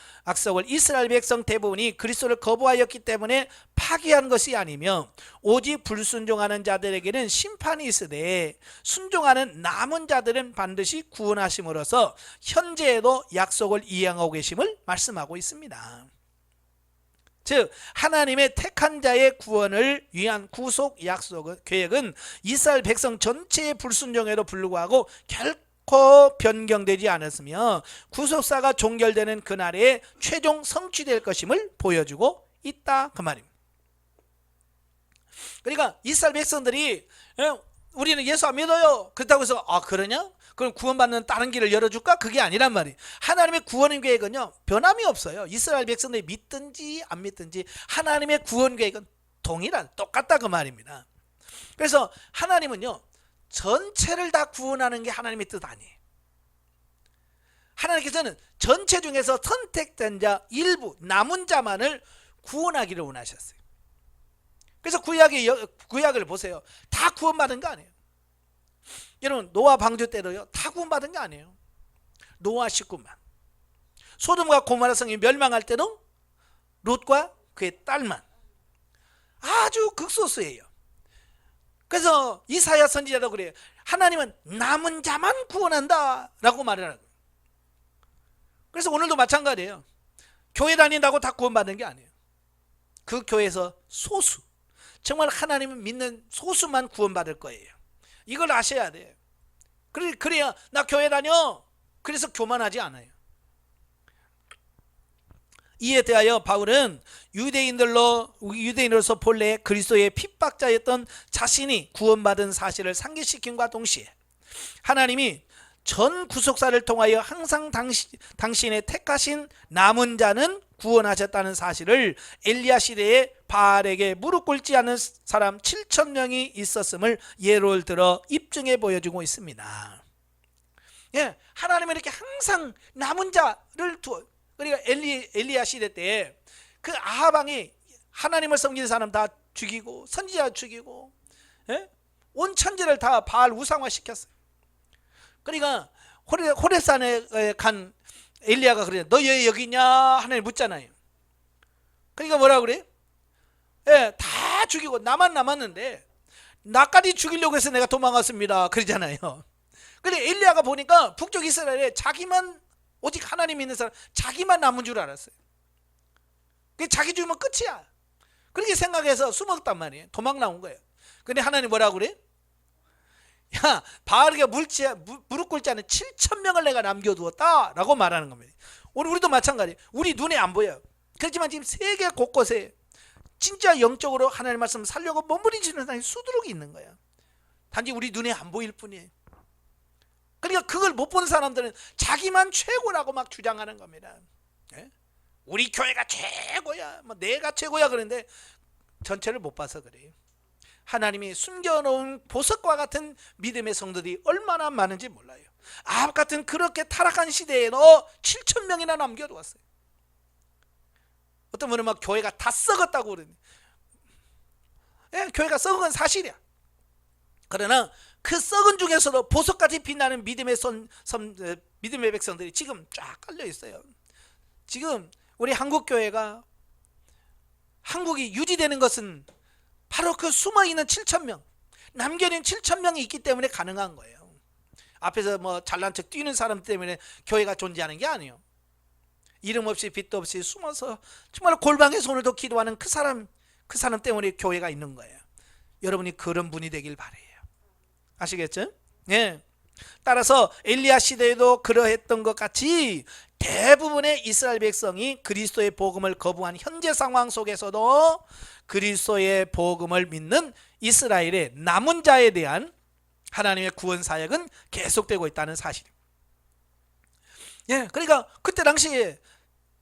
이스라엘 백성 대부분이 그리스도를 거부하였기 때문에 파기한 것이 아니며 오직 불순종하는 자들에게는 심판이 있으되 순종하는 남은 자들은 반드시 구원하심으로써 현재에도 약속을 이행하고 계심을 말씀하고 있습니다. 즉 하나님의 택한 자의 구원을 위한 구속 약속 계획은 이스라엘 백성 전체의 불순종에도 불구하고 결코 변경되지 않았으며 구속사가 종결되는 그날에 최종 성취될 것임을 보여주고 있다 그 말입니다. 그러니까 이스라엘 백성들이 우리는 예수 안 믿어요 그렇다고 해서 그러냐? 그럼 구원받는 다른 길을 열어줄까? 그게 아니란 말이에요. 하나님의 구원 계획은요 변함이 없어요. 이스라엘 백성들이 믿든지 안 믿든지 하나님의 구원 계획은 똑같다 그 말입니다. 그래서 하나님은요 전체를 다 구원하는 게 하나님의 뜻 아니에요. 하나님께서는 전체 중에서 선택된 자 일부 남은 자만을 구원하기를 원하셨어요. 그래서 구약을 보세요. 다 구원받은 거 아니에요. 여러분 노아 방주 때도요 다 구원받은 게 아니에요. 노아 식구만. 소돔과 고모라 성이 멸망할 때도 롯과 그의 딸만. 아주 극소수예요. 그래서 이사야 선지자도 그래요. 하나님은 남은 자만 구원한다 라고 말을 하는 거예요. 그래서 오늘도 마찬가지예요. 교회 다닌다고 다 구원받는 게 아니에요. 그 교회에서 소수, 정말 하나님을 믿는 소수만 구원받을 거예요. 이걸 아셔야 돼요. 그래야 나 교회 다녀, 그래서 교만하지 않아요. 이에 대하여 바울은 유대인으로서 본래 그리스도의 핍박자였던 자신이 구원받은 사실을 상기시킴과 동시에 하나님이 전 구속사를 통하여 항상 당신의 택하신 남은 자는 구원하셨다는 사실을 엘리야 시대에 바알에게 무릎 꿇지 않은 사람 7,000명이 있었음을 예를 들어 입증해 보여주고 있습니다. 예, 하나님은 이렇게 항상 남은 자를 두어. 그러니까 엘리야 시대 때 그 아합 왕이 하나님을 섬기는 사람 다 죽이고 선지자 죽이고, 예? 온 천지를 다 바알 우상화 시켰어요. 그러니까 호렙산에 간 엘리야가 그래요. 너 왜 여기 있냐 하나님 묻잖아요. 그러니까 뭐라 그래? 예, 다 죽이고 나만 남았는데 나까지 죽이려고 해서 내가 도망갔습니다 그러잖아요. 근데 엘리야가 보니까 북쪽 이스라엘에 자기만, 오직 하나님 믿는 사람 자기만 남은 줄 알았어요. 자기 죽으면 끝이야 그렇게 생각해서 숨었단 말이에요. 도망 나온 거예요. 근데 하나님 뭐라고 그래? 야, 바알에게 무릎 꿇지 않은 7,000명을 내가 남겨두었다 라고 말하는 겁니다. 우리도 마찬가지예요. 우리 눈에 안 보여요. 그렇지만 지금 세계 곳곳에 진짜 영적으로 하나님의 말씀을 살려고 몸부림치는 사람이 수두룩이 있는 거예요. 단지 우리 눈에 안 보일 뿐이에요. 그러니까 그걸 못 보는 사람들은 자기만 최고라고 막 주장하는 겁니다. 예? 우리 교회가 최고야, 뭐 내가 최고야 그런데 전체를 못 봐서 그래요. 하나님이 숨겨놓은 보석과 같은 믿음의 성도들이 얼마나 많은지 몰라요. 아합 같은 그렇게 타락한 시대에도 7,000명이나 남겨두었어요. 어떤 분은 막 교회가 다 썩었다고 그러는데, 예, 교회가 썩은 건 사실이야. 그러나 그 썩은 중에서도 보석같이 빛나는 믿음의 백성들이 지금 쫙 깔려 있어요. 지금 우리 한국교회가, 한국이 유지되는 것은 바로 그 숨어있는 7,000명, 남겨진 7,000명이 있기 때문에 가능한 거예요. 앞에서 뭐 잘난 척 뛰는 사람 때문에 교회가 존재하는 게 아니에요. 이름 없이 빛도 없이 숨어서 정말 골방에서 오늘도 기도하는 그 사람 때문에 교회가 있는 거예요. 여러분이 그런 분이 되길 바래요. 아시겠죠? 예. 따라서 엘리야 시대에도 그러했던 것 같이 대부분의 이스라엘 백성이 그리스도의 복음을 거부한 현재 상황 속에서도 그리스도의 복음을 믿는 이스라엘의 남은 자에 대한 하나님의 구원 사역은 계속되고 있다는 사실입니다. 예, 그러니까 그때 당시에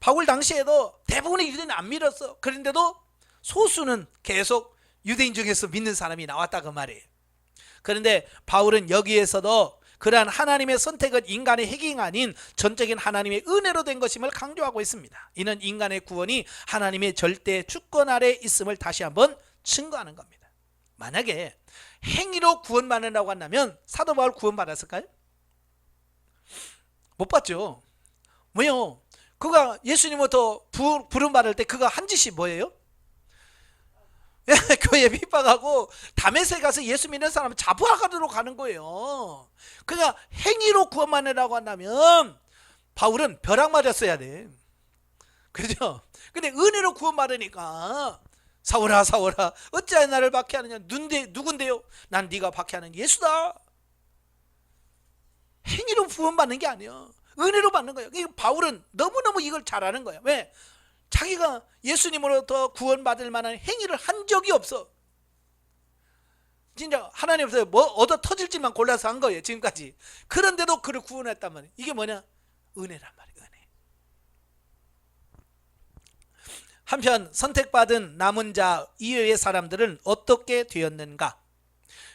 바울 당시에도 대부분의 유대인은 안 믿었어. 그런데도 소수는 계속 유대인 중에서 믿는 사람이 나왔다 그 말이에요. 그런데 바울은 여기에서도 그러한 하나님의 선택은 인간의 해킹이 아닌 전적인 하나님의 은혜로 된 것임을 강조하고 있습니다. 이는 인간의 구원이 하나님의 절대 주권 아래 있음을 다시 한번 증거하는 겁니다. 만약에 행위로 구원받는다고 한다면 사도 바울 구원받았을까요? 못 받죠. 뭐요? 그가 예수님부터 부름받을 때 그가 한 짓이 뭐예요? 교회 핍박하고 다메섹에 가서 예수 믿는 사람을 잡아가도록 가는 거예요. 그러니까 행위로 구원받으라고 한다면 바울은 벼락 맞았어야 돼. 그죠? 근데 은혜로 구원받으니까 사울아 사울아 어찌하여 나를 박해하느냐. 누군데요? 난 네가 박해하는 예수다. 행위로 구원받는 게 아니야. 은혜로 받는 거예요. 바울은 너무너무 이걸 잘하는 거예요. 왜? 자기가 예수님으로부터 구원받을 만한 행위를 한 적이 없어. 진짜 하나님께서 뭐 얻어 터질지만 골라서 한 거예요 지금까지. 그런데도 그를 구원했단 말이에요. 이게 뭐냐? 은혜란 말이에요. 은혜. 한편 선택받은 남은 자 이외의 사람들은 어떻게 되었는가?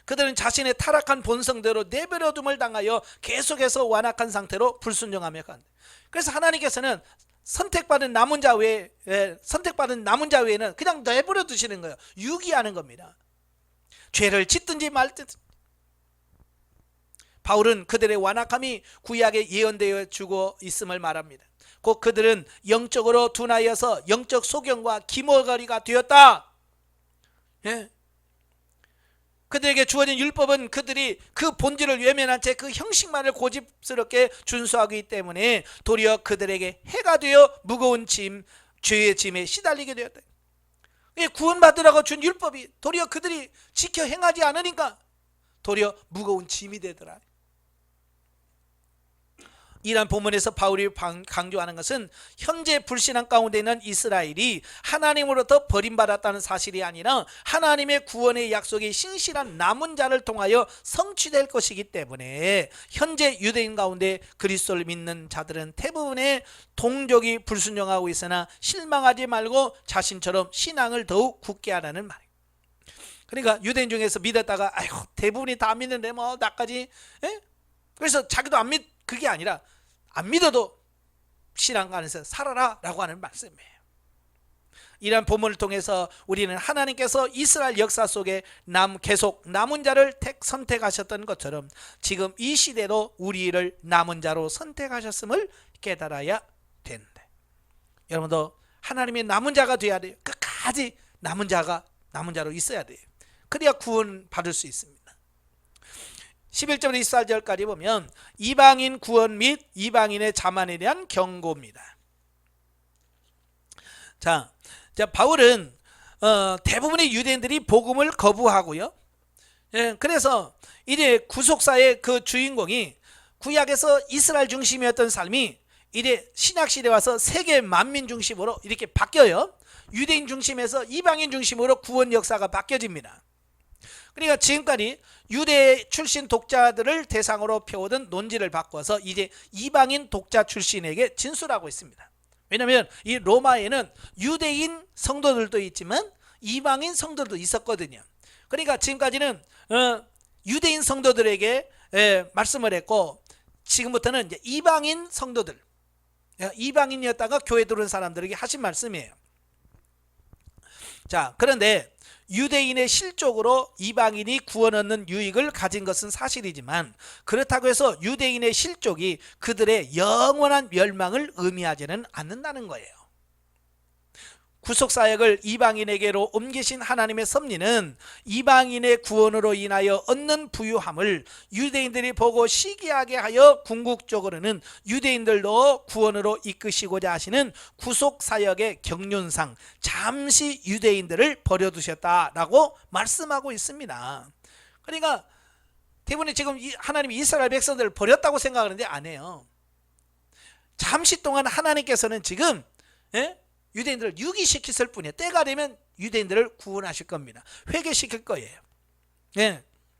그들은 자신의 타락한 본성대로 내버려둠을 당하여 계속해서 완악한 상태로 불순종하며 간다. 그래서 하나님께서는 선택받은 남은 자 외에는 그냥 내버려 두시는 거예요. 유기하는 겁니다. 죄를 짓든지 말든지. 바울은 그들의 완악함이 구약에 예언되어 주고 있음을 말합니다. 곧 그들은 영적으로 둔하여서 영적 소경과 기모거리가 되었다. 예? 그들에게 주어진 율법은 그들이 그 본질을 외면한 채 그 형식만을 고집스럽게 준수하기 때문에 도리어 그들에게 해가 되어 무거운 죄의 짐에 시달리게 되었다. 구원받으라고 준 율법이 도리어 그들이 지켜 행하지 않으니까 도리어 무거운 짐이 되더라. 이러한 본문에서 바울이 강조하는 것은 현재 불신앙 가운데 있는 이스라엘이 하나님으로부터 버림받았다는 사실이 아니라 하나님의 구원의 약속이 신실한 남은 자를 통하여 성취될 것이기 때문에 현재 유대인 가운데 그리스도를 믿는 자들은 대부분의 동족이 불순종하고 있으나 실망하지 말고 자신처럼 신앙을 더욱 굳게 하라는 말이에요. 그러니까 유대인 중에서 믿었다가 아이고 대부분이 다 믿는데 뭐 나까지 그래서 자기도 안 그게 아니라 안 믿어도 신앙 안에서 살아라 라고 하는 말씀이에요. 이러한 본문을 통해서 우리는 하나님께서 이스라엘 역사 속에 계속 남은 자를 선택하셨던 것처럼 지금 이 시대도 우리를 남은 자로 선택하셨음을 깨달아야 되는데, 여러분도 하나님의 남은 자가 되어야 돼요. 끝까지 남은 자로 있어야 돼요. 그래야 구원 받을 수 있습니다. 11절부터 24절까지 보면 이방인 구원 및 이방인의 자만에 대한 경고입니다. 자 바울은 대부분의 유대인들이 복음을 거부하고요. 그래서 이제 구속사의 그 주인공이 구약에서 이스라엘 중심이었던 삶이 이제 신약시대에 와서 세계 만민 중심으로 이렇게 바뀌어요. 유대인 중심에서 이방인 중심으로 구원 역사가 바뀌어집니다. 그러니까 지금까지 유대 출신 독자들을 대상으로 펴오던 논지를 바꿔서 이제 이방인 독자 출신에게 진술하고 있습니다. 왜냐하면 이 로마에는 유대인 성도들도 있지만 이방인 성도들도 있었거든요. 그러니까 지금까지는 유대인 성도들에게 말씀을 했고, 지금부터는 이제 이방인 성도들, 이방인이었다가 교회 들어온 사람들에게 하신 말씀이에요. 자, 그런데 유대인의 실족으로 이방인이 구원 얻는 유익을 가진 것은 사실이지만, 그렇다고 해서 유대인의 실족이 그들의 영원한 멸망을 의미하지는 않는다는 거예요. 구속사역을 이방인에게로 옮기신 하나님의 섭리는 이방인의 구원으로 인하여 얻는 부유함을 유대인들이 보고 시기하게 하여 궁극적으로는 유대인들도 구원으로 이끄시고자 하시는 구속사역의 경륜상 잠시 유대인들을 버려두셨다라고 말씀하고 있습니다. 그러니까 대부분이 지금 하나님이 이스라엘 백성들을 버렸다고 생각하는데 안 해요. 잠시 동안 하나님께서는 지금 유대인들을 유기시켰을 뿐이에요. 때가 되면 유대인들을 구원하실 겁니다. 회개시킬 거예요.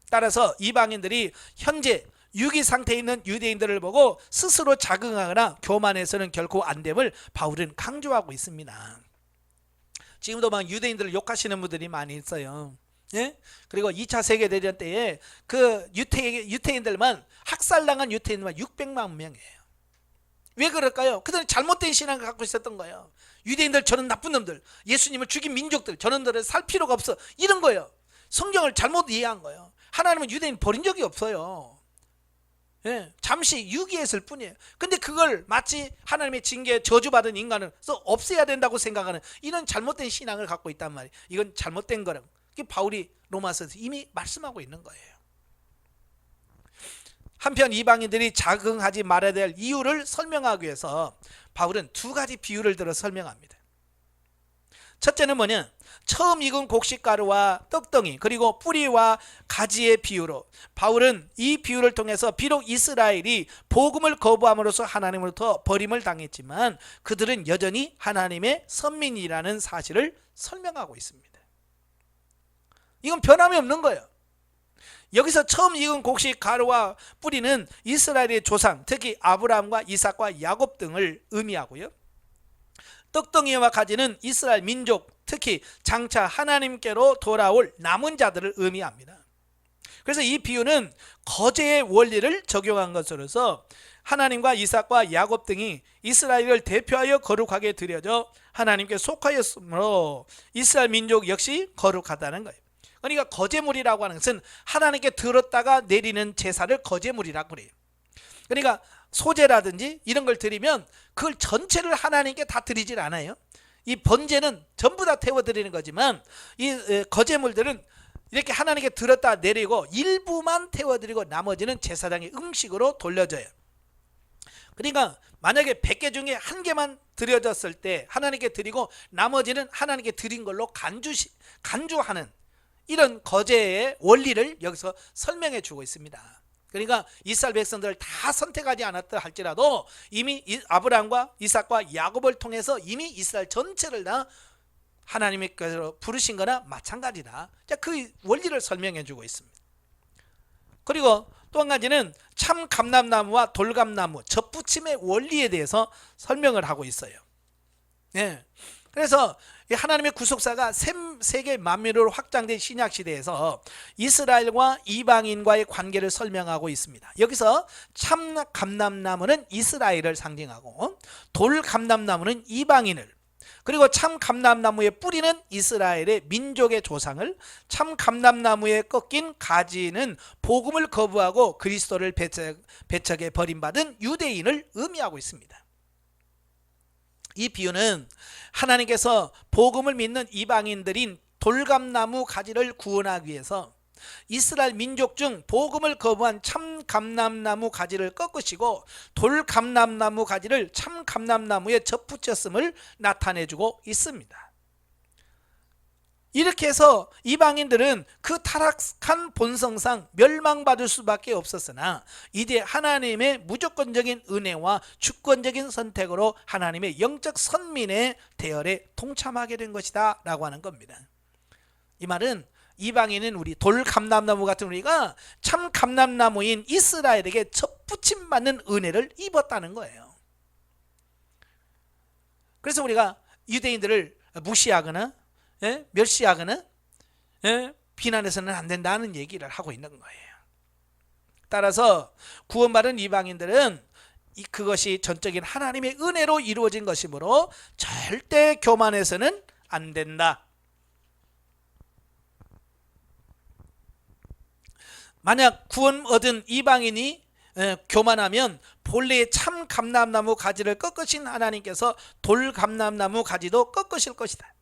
따라서 이방인들이 현재 유기 상태에 있는 유대인들을 보고 스스로 자긍하거나 교만해서는 결코 안 됨을 바울은 강조하고 있습니다. 지금도 막 유대인들을 욕하시는 분들이 많이 있어요. 그리고 2차 세계대전 때에 그 유태인들만 학살당한 유태인들만 600만 명이에요. 왜 그럴까요? 그들은 잘못된 신앙을 갖고 있었던 거예요. 유대인들 저는 나쁜 놈들, 예수님을 죽인 민족들, 저놈들을 살 필요가 없어, 이런 거예요. 성경을 잘못 이해한 거예요. 하나님은 유대인 버린 적이 없어요. 잠시 유기했을 뿐이에요. 근데 그걸 마치 하나님의 징계에 저주받은 인간을 없애야 된다고 생각하는 이런 잘못된 신앙을 갖고 있단 말이에요. 이건 잘못된 거라고 바울이 로마서에서 이미 말씀하고 있는 거예요. 한편 이방인들이 자긍하지 말아야 될 이유를 설명하기 위해서 바울은 두 가지 비유를 들어 설명합니다. 첫째는 뭐냐? 처음 익은 곡식가루와 떡덩이, 그리고 뿌리와 가지의 비유로 바울은 이 비유를 통해서 비록 이스라엘이 복음을 거부함으로써 하나님으로부터 버림을 당했지만 그들은 여전히 하나님의 선민이라는 사실을 설명하고 있습니다. 이건 변함이 없는 거예요. 여기서 처음 익은 곡식 가루와 뿌리는 이스라엘의 조상, 특히 아브라함과 이삭과 야곱 등을 의미하고요. 떡덩이와 가지는 이스라엘 민족, 특히 장차 하나님께로 돌아올 남은 자들을 의미합니다. 그래서 이 비유는 거제의 원리를 적용한 것으로서 하나님과 이삭과 야곱 등이 이스라엘을 대표하여 거룩하게 드려져 하나님께 속하였으므로 이스라엘 민족 역시 거룩하다는 거예요. 그러니까 거제물이라고 하는 것은 하나님께 들었다가 내리는 제사를 거제물이라고 그래요. 그러니까 소제라든지 이런 걸 드리면 그걸 전체를 하나님께 다 드리질 않아요. 이 번제는 전부 다 태워드리는 거지만 이 거제물들은 이렇게 하나님께 들었다 내리고 일부만 태워드리고 나머지는 제사장의 음식으로 돌려줘요. 그러니까 만약에 100개 중에 한 개만 드려졌을 때 하나님께 드리고 나머지는 하나님께 드린 걸로 간주하는 이런 거제의 원리를 여기서 설명해 주고 있습니다. 그러니까 이스라엘 백성들을 다 선택하지 않았다 할지라도 이미 아브라함과 이삭과 야곱을 통해서 이미 이스라엘 전체를 다 하나님께서 부르신 거나 마찬가지다. 자, 그 원리를 설명해 주고 있습니다. 그리고 또 한 가지는 참 감람나무와 돌감나무 접붙임의 원리에 대해서 설명을 하고 있어요. 예. 그래서 하나님의 구속사가 세계 만민으로 확장된 신약 시대에서 이스라엘과 이방인과의 관계를 설명하고 있습니다. 여기서 참 감람나무는 이스라엘을 상징하고 돌 감람나무는 이방인을, 그리고 참 감람나무의 뿌리는 이스라엘의 민족의 조상을, 참 감람나무에 꺾인 가지는 복음을 거부하고 그리스도를 배척에 버림받은 유대인을 의미하고 있습니다. 이 비유는 하나님께서 복음을 믿는 이방인들인 돌감나무 가지를 구원하기 위해서 이스라엘 민족 중 복음을 거부한 참 감람나무 가지를 꺾으시고 돌 감람나무 가지를 참 감람나무에 접붙였음을 나타내주고 있습니다. 이렇게 해서 이방인들은 그 타락한 본성상 멸망받을 수밖에 없었으나 이제 하나님의 무조건적인 은혜와 주권적인 선택으로 하나님의 영적 선민의 대열에 동참하게 된 것이다 라고 하는 겁니다. 이 말은 이방인은 우리 돌 감람나무 같은 우리가 참 감람나무인 이스라엘에게 접붙임 받는 은혜를 입었다는 거예요. 그래서 우리가 유대인들을 무시하거나 멸시하거나 비난해서는 안 된다는 얘기를 하고 있는 거예요. 따라서 구원받은 이방인들은 그것이 전적인 하나님의 은혜로 이루어진 것이므로 절대 교만해서는 안 된다. 만약 구원 얻은 이방인이 교만하면 본래의 참 감람나무 가지를 꺾으신 하나님께서 돌 감람나무 가지도 꺾으실 것이다.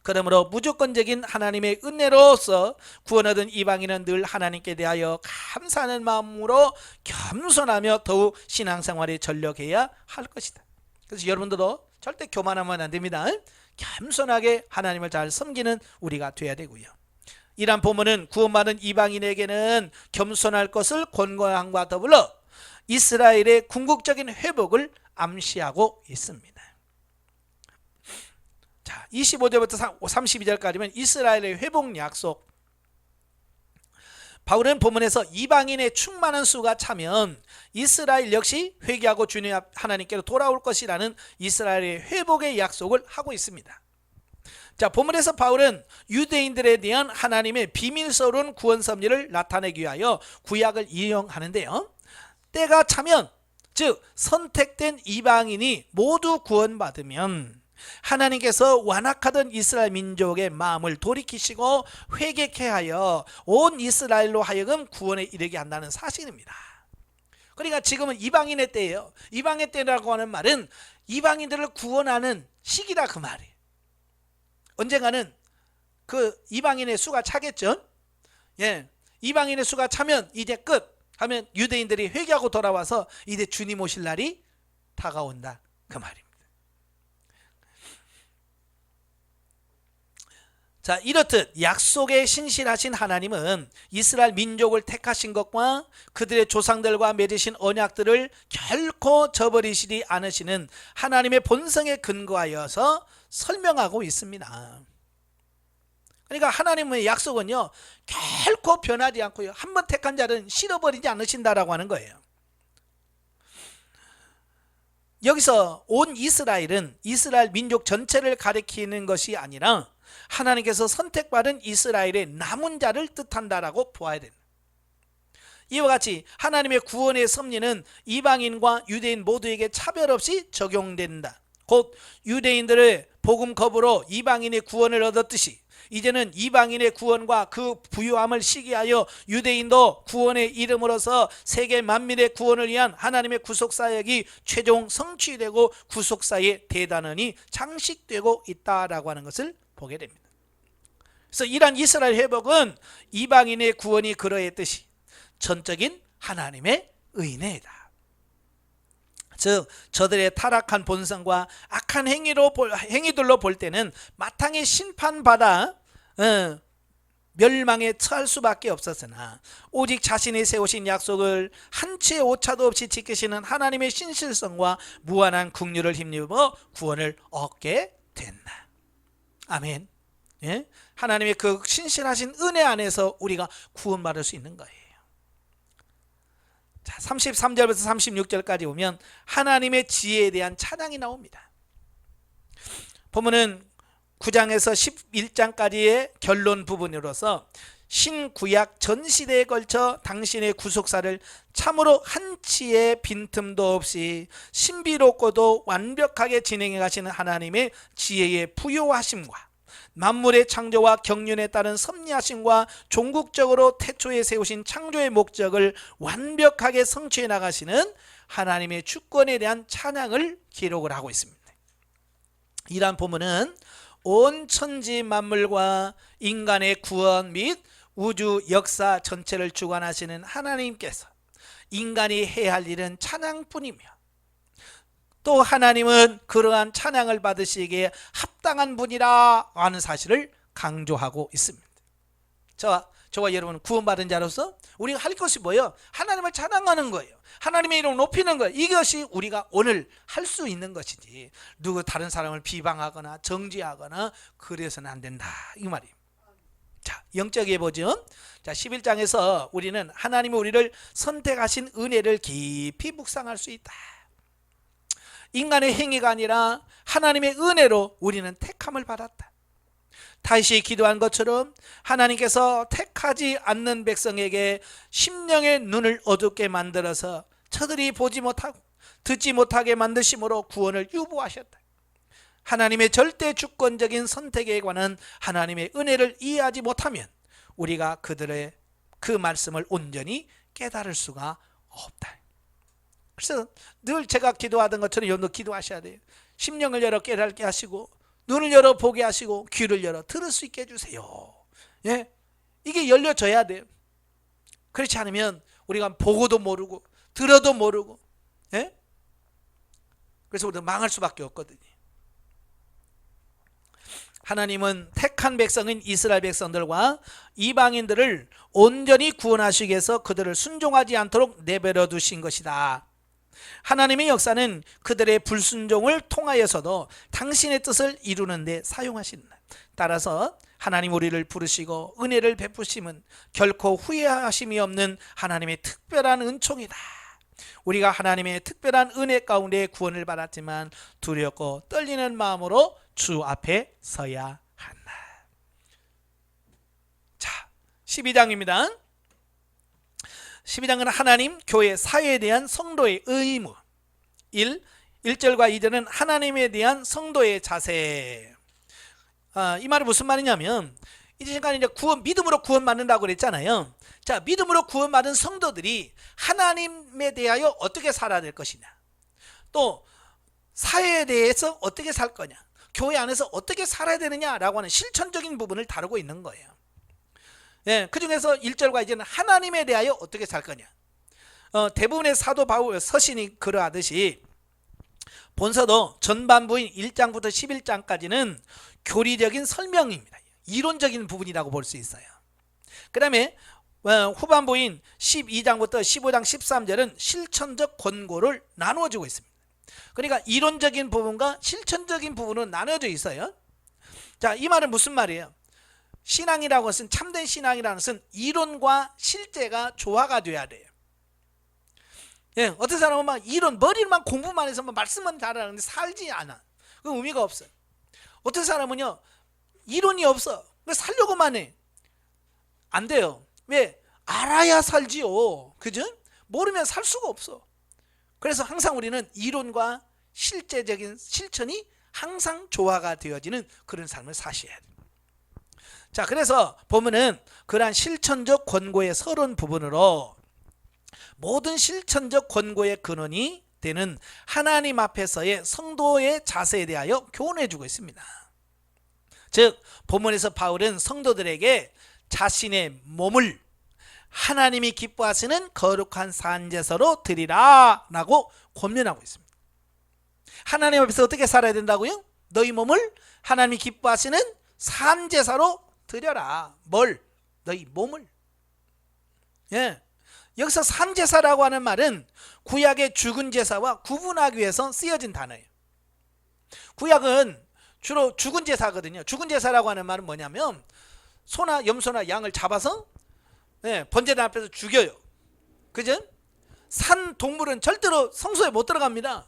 그러므로 무조건적인 하나님의 은혜로서 구원 얻은 이방인은 늘 하나님께 대하여 감사하는 마음으로 겸손하며 더욱 신앙생활에 전력해야 할 것이다. 그래서 여러분들도 절대 교만하면 안 됩니다. 겸손하게 하나님을 잘 섬기는 우리가 돼야 되고요. 이란 본문은 구원받은 이방인에게는 겸손할 것을 권고함과 더불어 이스라엘의 궁극적인 회복을 암시하고 있습니다. 자, 25절부터 32절까지면 이스라엘의 회복 약속. 바울은 본문에서 이방인의 충만한 수가 차면 이스라엘 역시 회개하고 주님 하나님께로 돌아올 것이라는 이스라엘의 회복의 약속을 하고 있습니다. 자, 본문에서 바울은 유대인들에 대한 하나님의 비밀스러운 구원 섭리를 나타내기 위하여 구약을 이용하는데요. 때가 차면, 즉 선택된 이방인이 모두 구원받으면 하나님께서 완악하던 이스라엘 민족의 마음을 돌이키시고 회개케 하여 온 이스라엘로 하여금 구원에 이르게 한다는 사실입니다. 그러니까 지금은 이방인의 때예요. 이방의 때라고 하는 말은 이방인들을 구원하는 시기다 그 말이에요. 언젠가는 그 이방인의 수가 차겠죠. 예, 이방인의 수가 차면 이제 끝 하면 유대인들이 회개하고 돌아와서 이제 주님 오실 날이 다가온다 그 말입니다. 자, 이렇듯 약속에 신실하신 하나님은 이스라엘 민족을 택하신 것과 그들의 조상들과 맺으신 언약들을 결코 저버리시지 않으시는 하나님의 본성에 근거하여서 설명하고 있습니다. 그러니까 하나님의 약속은요 결코 변하지 않고요 한번 택한 자는 실어버리지 않으신다라고 하는 거예요. 여기서 온 이스라엘은 이스라엘 민족 전체를 가리키는 것이 아니라 하나님께서 선택받은 이스라엘의 남은 자를 뜻한다라고 보아야 됩니다. 이와 같이 하나님의 구원의 섭리는 이방인과 유대인 모두에게 차별 없이 적용된다. 곧 유대인들의 복음 거부로 이방인의 구원을 얻었듯이 이제는 이방인의 구원과 그 부유함을 시기하여 유대인도 구원의 이름으로서 세계 만민의 구원을 위한 하나님의 구속사역이 최종 성취되고 구속사의 대단원이 장식되고 있다라고 하는 것을 보게 됩니다. 그래서 이러한 이스라엘 회복은 이방인의 구원이 그러했듯이 전적인 하나님의 은혜이다. 즉 저들의 타락한 본성과 악한 행위들로 볼 때는 마땅히 심판받아 멸망에 처할 수밖에 없었으나 오직 자신이 세우신 약속을 한치의 오차도 없이 지키시는 하나님의 신실성과 무한한 긍휼을 힘입어 구원을 얻게 된다. 아멘. 예? 하나님의 그 신실하신 은혜 안에서 우리가 구원받을 수 있는 거예요. 자, 33절부터 36절까지 보면 하나님의 지혜에 대한 찬양이 나옵니다. 보면은 9장에서 11장까지의 결론 부분으로서 신구약 전 시대에 걸쳐 당신의 구속사를 참으로 한치의 빈틈도 없이 신비롭고도 완벽하게 진행해 가시는 하나님의 지혜의 부요하심과 만물의 창조와 경륜에 따른 섭리하심과 종국적으로 태초에 세우신 창조의 목적을 완벽하게 성취해 나가시는 하나님의 주권에 대한 찬양을 기록을 하고 있습니다. 이러한 본문은 온 천지 만물과 인간의 구원 및 우주 역사 전체를 주관하시는 하나님께서 인간이 해야 할 일은 찬양뿐이며 또 하나님은 그러한 찬양을 받으시기에 합당한 분이라 하는 사실을 강조하고 있습니다. 저와 여러분 구원받은 자로서 우리가 할 것이 뭐예요? 하나님을 찬양하는 거예요. 하나님의 이름을 높이는 거예요. 이것이 우리가 오늘 할 수 있는 것이지 누구 다른 사람을 비방하거나 정죄하거나 그래서는 안 된다 이 말이에요. 자, 영적의 보증. 자, 11장에서 우리는 하나님이 우리를 선택하신 은혜를 깊이 묵상할 수 있다. 인간의 행위가 아니라 하나님의 은혜로 우리는 택함을 받았다. 다시 기도한 것처럼 하나님께서 택하지 않는 백성에게 심령의 눈을 어둡게 만들어서 저들이 보지 못하고 듣지 못하게 만드심으로 구원을 유보하셨다. 하나님의 절대 주권적인 선택에 관한 하나님의 은혜를 이해하지 못하면 우리가 그들의 그 말씀을 온전히 깨달을 수가 없다. 그래서 늘 제가 기도하던 것처럼 여러분도 기도하셔야 돼요. 심령을 열어 깨닫게 하시고 눈을 열어 보게 하시고 귀를 열어 들을 수 있게 해주세요. 예? 이게 열려져야 돼요. 그렇지 않으면 우리가 보고도 모르고 들어도 모르고, 예? 그래서 우리가 망할 수밖에 없거든요. 하나님은 택한 백성인 이스라엘 백성들과 이방인들을 온전히 구원하시기 위해서 그들을 순종하지 않도록 내버려 두신 것이다. 하나님의 역사는 그들의 불순종을 통하여서도 당신의 뜻을 이루는 데 사용하신다. 따라서 하나님 우리를 부르시고 은혜를 베푸심은 결코 후회하심이 없는 하나님의 특별한 은총이다. 우리가 하나님의 특별한 은혜 가운데 구원을 받았지만 두렵고 떨리는 마음으로 주 앞에 서야 한다. 자, 12장입니다. 12장은 하나님, 교회, 사회에 대한 성도의 의무. 1절과 2절은 하나님에 대한 성도의 자세. 이 말이 무슨 말이냐면 이제 믿음으로 구원받는다고 그랬잖아요. 자, 믿음으로 구원받은 성도들이 하나님에 대하여 어떻게 살아야 될 것이냐, 또 사회에 대해서 어떻게 살 거냐, 교회 안에서 어떻게 살아야 되느냐라고 하는 실천적인 부분을 다루고 있는 거예요. 예, 그 중에서 1절과 이제는 하나님에 대하여 어떻게 살 거냐. 대부분의 사도 바울 서신이 그러하듯이 본서도 전반부인 1장부터 11장까지는 교리적인 설명입니다. 이론적인 부분이라고 볼 수 있어요. 그 다음에 후반부인 12장부터 15장 13절은 실천적 권고를 나누어주고 있습니다. 그러니까 이론적인 부분과 실천적인 부분은 나눠져 있어요. 자, 이 말은 무슨 말이에요? 신앙이라고 것은, 참된 신앙이라는 것은 이론과 실제가 조화가 돼야 돼요. 예, 어떤 사람은 막 이론, 머리만 공부만 해서 말씀만 잘하는데 살지 않아. 그 의미가 없어요. 어떤 사람은요, 이론이 없어. 살려고만 해. 안 돼요. 왜? 알아야 살지요. 그죠? 모르면 살 수가 없어. 그래서 항상 우리는 이론과 실제적인 실천이 항상 조화가 되어지는 그런 삶을 사셔야 돼요. 자, 그래서 보면은 그러한 실천적 권고의 서론 부분으로 모든 실천적 권고의 근원이 되는 하나님 앞에서의 성도의 자세에 대하여 교훈해 주고 있습니다. 즉, 본문에서 바울은 성도들에게 자신의 몸을 하나님이 기뻐하시는 거룩한 산제사로 드리라 라고 권면하고 있습니다. 하나님 앞에서 어떻게 살아야 된다고요? 너희 몸을 하나님이 기뻐하시는 산제사로 드려라. 뭘? 너희 몸을. 예. 여기서 산제사라고 하는 말은 구약의 죽은 제사와 구분하기 위해서 쓰여진 단어예요. 구약은 주로 죽은 제사거든요. 죽은 제사라고 하는 말은 뭐냐면 소나 염소나 양을 잡아서 번제단 앞에서 죽여요. 그죠? 산 동물은 절대로 성소에 못 들어갑니다.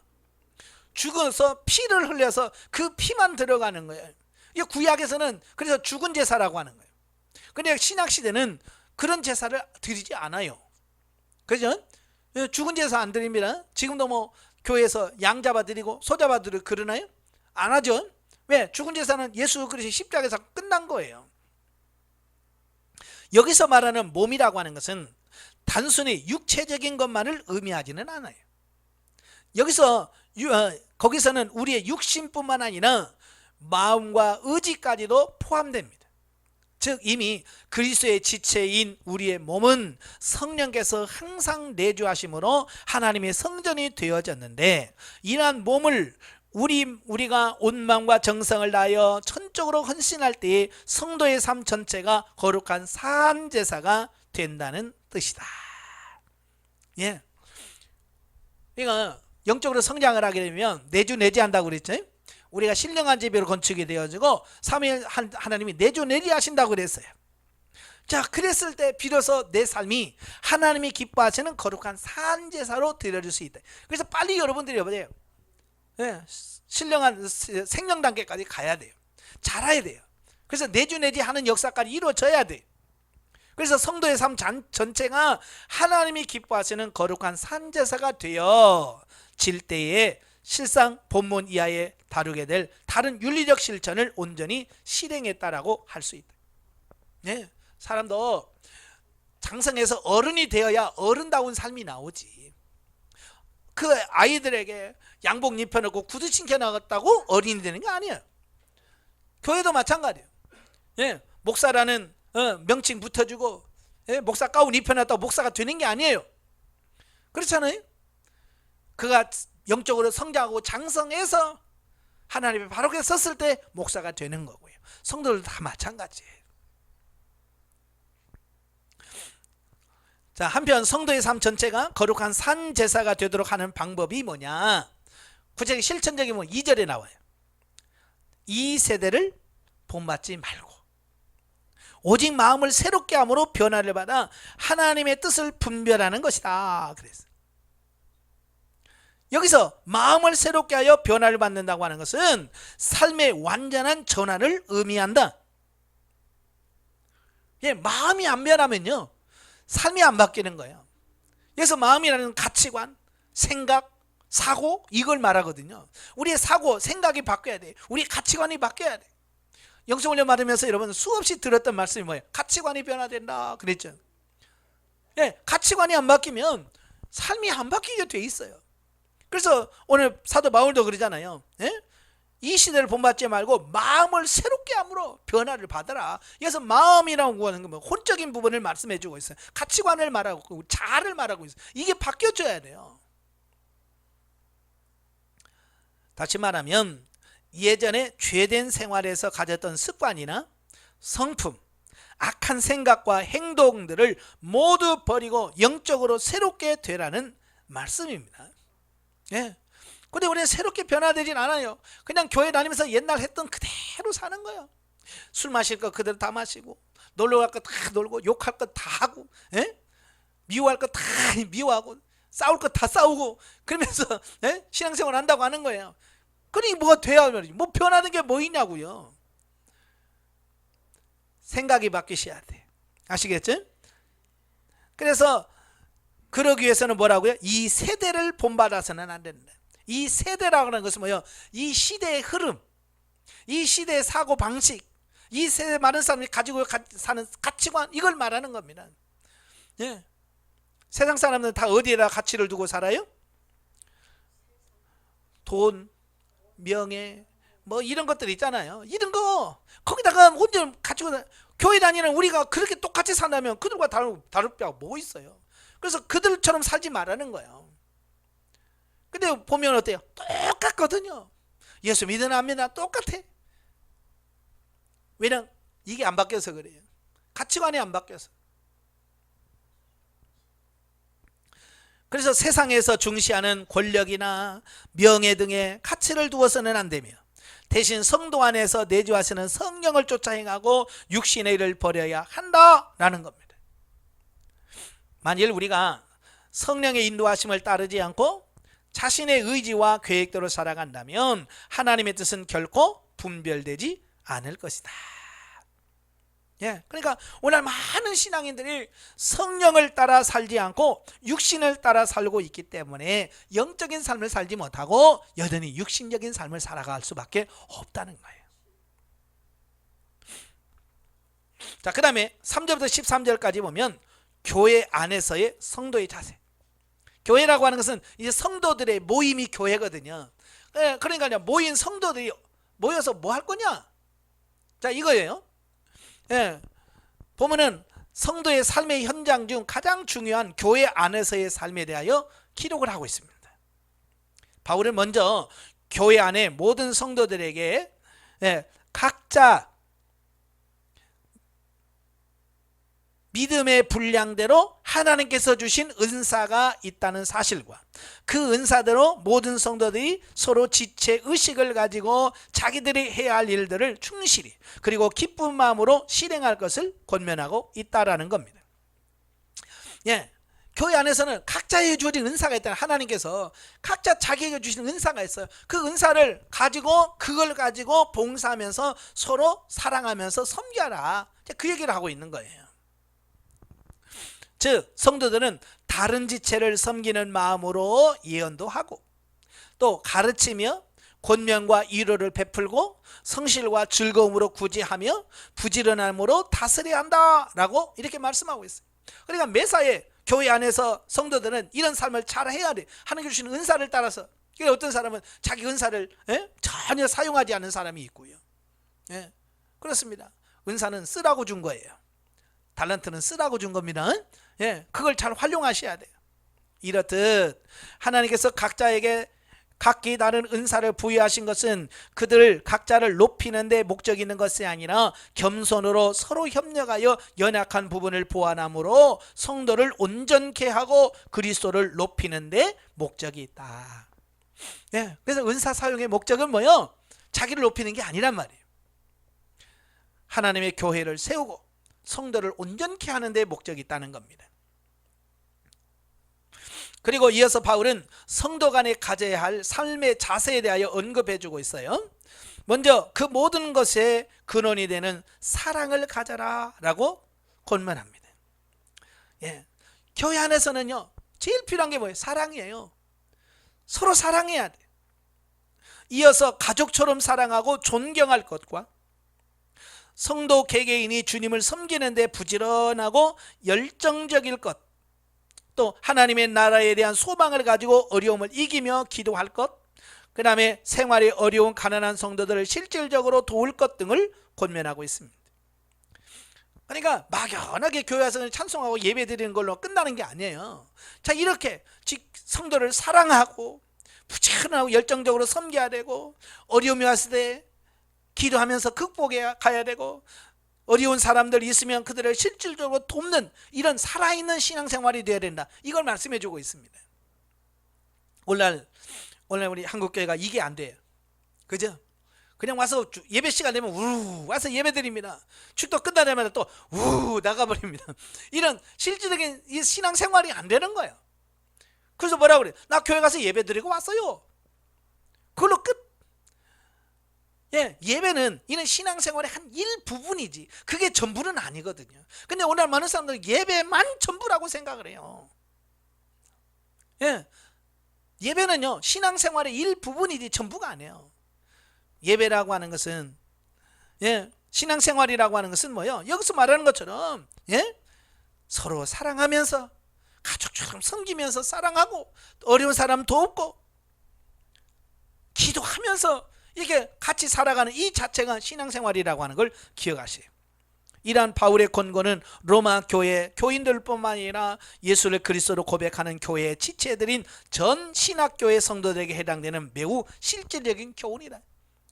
죽어서 피를 흘려서 그 피만 들어가는 거예요. 이 구약에서는 그래서 죽은 제사라고 하는 거예요. 근데 신약 시대는 그런 제사를 드리지 않아요. 그죠? 죽은 제사 안 드립니다. 지금도 뭐 교회에서 양 잡아 드리고 소 잡아 드리고 그러나요? 안 하죠. 왜? 죽은 제사는 예수 그리스도의 십자가에서 끝난 거예요. 여기서 말하는 몸이라고 하는 것은 단순히 육체적인 것만을 의미하지는 않아요. 거기서는 우리의 육신뿐만 아니라 마음과 의지까지도 포함됩니다. 즉 이미 그리스도의 지체인 우리의 몸은 성령께서 항상 내주하심으로 하나님의 성전이 되어졌는데, 이러한 몸을 우리가 온 마음과 정성을 다하여 천적으로 헌신할 때에 성도의 삶 전체가 거룩한 산제사가 된다는 뜻이다. 예. 그러니까 영적으로 성장을 하게 되면 내주내지한다고 그랬죠. 우리가 신령한 제비로 건축이 되어지고 삼위일 하나님이 내주내지하신다고 그랬어요. 자, 그랬을 때 비로소 내 삶이 하나님이 기뻐하시는 거룩한 산제사로 드려질 수 있다. 그래서 빨리 여러분들이 여보세요. 신령한 생명 단계까지 가야 돼요. 자라야 돼요. 그래서 내주내지하는 역사까지 이루어져야 돼요. 그래서 성도의 삶 전체가 하나님이 기뻐하시는 거룩한 산제사가 되어질 때에 실상 본문 이하에 다루게 될 다른 윤리적 실천을 온전히 실행했다라고 할 수 있다. 네, 사람도 장성해서 어른이 되어야 어른다운 삶이 나오지. 그 아이들에게 양복 입혀놓고 구두 신겨나갔다고 어린이 되는 게 아니에요. 교회도 마찬가지예요. 예, 목사라는 명칭 붙어주고 목사 가운 입혀놨다고 목사가 되는 게 아니에요. 그렇잖아요. 그가 영적으로 성장하고 장성해서 하나님 앞에 바르게 섰을 때 목사가 되는 거고요. 성도들도 다 마찬가지예요. 자, 한편 성도의 삶 전체가 거룩한 산제사가 되도록 하는 방법이 뭐냐? 구체적인 실천적인 뭐 2절에 나와요. 이 세대를 본받지 말고 오직 마음을 새롭게 함으로 변화를 받아 하나님의 뜻을 분별하는 것이다. 그랬어요. 여기서 마음을 새롭게 하여 변화를 받는다고 하는 것은 삶의 완전한 전환을 의미한다. 예, 마음이 안 변하면요 삶이 안 바뀌는 거예요. 그래서 마음이라는 가치관, 생각, 사고 이걸 말하거든요. 우리의 사고, 생각이 바뀌어야 돼. 우리 가치관이 바뀌어야 돼. 영성훈련 받으면서 여러분 수없이 들었던 말씀이 뭐예요? 가치관이 변화된다 그랬죠. 예, 가치관이 안 바뀌면 삶이 안 바뀌게 돼 있어요. 그래서 오늘 사도 바울도 그러잖아요. 예? 이 시대를 본받지 말고 마음을 새롭게 함으로 변화를 받아라. 그래서 마음이라고 하는 건 혼적인 부분을 말씀해 주고 있어요. 가치관을 말하고 자아를 말하고 있어요. 이게 바뀌어져야 돼요. 다시 말하면 예전에 죄된 생활에서 가졌던 습관이나 성품, 악한 생각과 행동들을 모두 버리고 영적으로 새롭게 되라는 말씀입니다. 예. 근데 우리는 새롭게 변화되진 않아요. 그냥 교회 다니면서 옛날 했던 그대로 사는 거예요. 술 마실 거 그대로 다 마시고, 놀러 갈 거 다 놀고, 욕할 거 다 하고, 예? 미워할 거 다 미워하고, 싸울 거 다 싸우고, 그러면서 예? 신앙생활 한다고 하는 거예요. 그러니 뭐가 돼야 말이지. 뭐 변하는 게 뭐 있냐고요. 생각이 바뀌셔야 돼. 아시겠죠? 그래서 그러기 위해서는 뭐라고요? 이 세대를 본받아서는 안 된다. 이 세대라고 하는 것은 뭐예요? 이 시대의 흐름, 이 시대의 사고 방식, 이 세대 많은 사람이 가지고 사는 가치관, 이걸 말하는 겁니다. 예. 세상 사람들은 다 어디에다 가치를 두고 살아요? 돈, 명예, 뭐 이런 것들 있잖아요. 이런 거 거기다가 혼자 가지고 교회 다니는 우리가 그렇게 똑같이 산다면 그들과 다를 바가 뭐 있어요? 그래서 그들처럼 살지 말라는 거예요. 근데 보면 어때요? 똑같거든요. 예수 믿으나 안 믿으나 똑같아. 왜냐면 이게 안 바뀌어서 그래요. 가치관이 안 바뀌어서. 그래서 세상에서 중시하는 권력이나 명예 등의 가치를 두어서는 안 되며 대신 성도 안에서 내주하시는 성령을 쫓아 행하고 육신의 일을 버려야 한다라는 겁니다. 만일 우리가 성령의 인도하심을 따르지 않고 자신의 의지와 계획대로 살아간다면 하나님의 뜻은 결코 분별되지 않을 것이다. 그러니까 오늘 많은 신앙인들이 성령을 따라 살지 않고 육신을 따라 살고 있기 때문에 영적인 삶을 살지 못하고 여전히 육신적인 삶을 살아갈 수밖에 없다는 거예요. 자, 그 다음에 3절부터 13절까지 보면 교회 안에서의 성도의 자세. 교회라고 하는 것은 이제 성도들의 모임이 교회거든요. 그러니까 모인 성도들이 모여서 뭐 할 거냐? 자, 이거예요. 보면은 성도의 삶의 현장 중 가장 중요한 교회 안에서의 삶에 대하여 기록을 하고 있습니다. 바울은 먼저 교회 안에 모든 성도들에게 각자 믿음의 분량대로 하나님께서 주신 은사가 있다는 사실과 그 은사대로 모든 성도들이 서로 지체 의식을 가지고 자기들이 해야 할 일들을 충실히 그리고 기쁜 마음으로 실행할 것을 권면하고 있다라는 겁니다. 교회 안에서는 각자에게 주어진 은사가 있다. 하나님께서 각자 자기에게 주신 은사가 있어요. 그 은사를 가지고 그걸 가지고 봉사하면서 서로 사랑하면서 섬겨라. 그 얘기를 하고 있는 거예요. 즉 성도들은 다른 지체를 섬기는 마음으로 예언도 하고 또 가르치며 권면과 위로를 베풀고 성실과 즐거움으로 구제하며 부지런함으로 다스려야 한다라고 이렇게 말씀하고 있어요. 그러니까 매사에 교회 안에서 성도들은 이런 삶을 잘 해야 돼. 하나님께 주시는 은사를 따라서. 어떤 사람은 자기 은사를 전혀 사용하지 않는 사람이 있고요. 그렇습니다. 은사는 쓰라고 준 거예요. 달란트는 쓰라고 준 겁니다. 그걸 잘 활용하셔야 돼요. 이렇듯 하나님께서 각자에게 각기 다른 은사를 부여하신 것은 그들 각자를 높이는 데 목적이 있는 것이 아니라 겸손으로 서로 협력하여 연약한 부분을 보완함으로 성도를 온전케 하고 그리스도를 높이는 데 목적이 있다. 그래서 은사 사용의 목적은 뭐예요? 자기를 높이는 게 아니란 말이에요. 하나님의 교회를 세우고 성도를 온전케 하는 데 목적이 있다는 겁니다. 그리고 이어서 바울은 성도 간에 가져야 할 삶의 자세에 대하여 언급해 주고 있어요. 먼저 그 모든 것에 근원이 되는 사랑을 가져라 라고 권면합니다. 교회 안에서는요 제일 필요한 게 뭐예요? 사랑이에요. 서로 사랑해야 돼. 이어서 가족처럼 사랑하고 존경할 것과 성도 개개인이 주님을 섬기는 데 부지런하고 열정적일 것, 또 하나님의 나라에 대한 소망을 가지고 어려움을 이기며 기도할 것, 그 다음에 생활이 어려운 가난한 성도들을 실질적으로 도울 것 등을 권면하고 있습니다. 그러니까 막연하게 교회 와서 찬송하고 예배 드리는 걸로 끝나는 게 아니에요. 자, 이렇게 성도를 사랑하고 부지런하고 열정적으로 섬겨야 되고 어려움이 왔을 때 기도하면서 극복해 가야 되고 어려운 사람들 있으면 그들을 실질적으로 돕는 이런 살아있는 신앙생활이 되어야 된다. 이걸 말씀해 주고 있습니다. 오늘 우리 한국교회가 이게 안 돼요. 그죠? 그냥 와서 예배 시간 되면 우르르 와서 예배 드립니다. 축도 끝나자마자 또 우르르 나가버립니다. 이런 실질적인 이 신앙생활이 안 되는 거예요. 그래서 뭐라고 그래요? 나 교회 가서 예배 드리고 왔어요. 그걸로 끝. 예배는 이런 신앙생활의 한 일부분이지 그게 전부는 아니거든요. 근데 오늘 많은 사람들은 예배만 전부라고 생각을 해요. 예배는요 신앙생활의 일부분이지 전부가 아니에요. 예배라고 하는 것은 신앙생활이라고 하는 것은 뭐예요? 여기서 말하는 것처럼 서로 사랑하면서 가족처럼 섬기면서 사랑하고 어려운 사람 돕고 기도하면서 이게 같이 살아가는 이 자체가 신앙생활이라고 하는 걸 기억하세요. 이러한 바울의 권고는 로마 교회 교인들뿐만 아니라 예수를 그리스도로 고백하는 교회의 지체들인 전 신학교회 성도들에게 해당되는 매우 실질적인 교훈이다.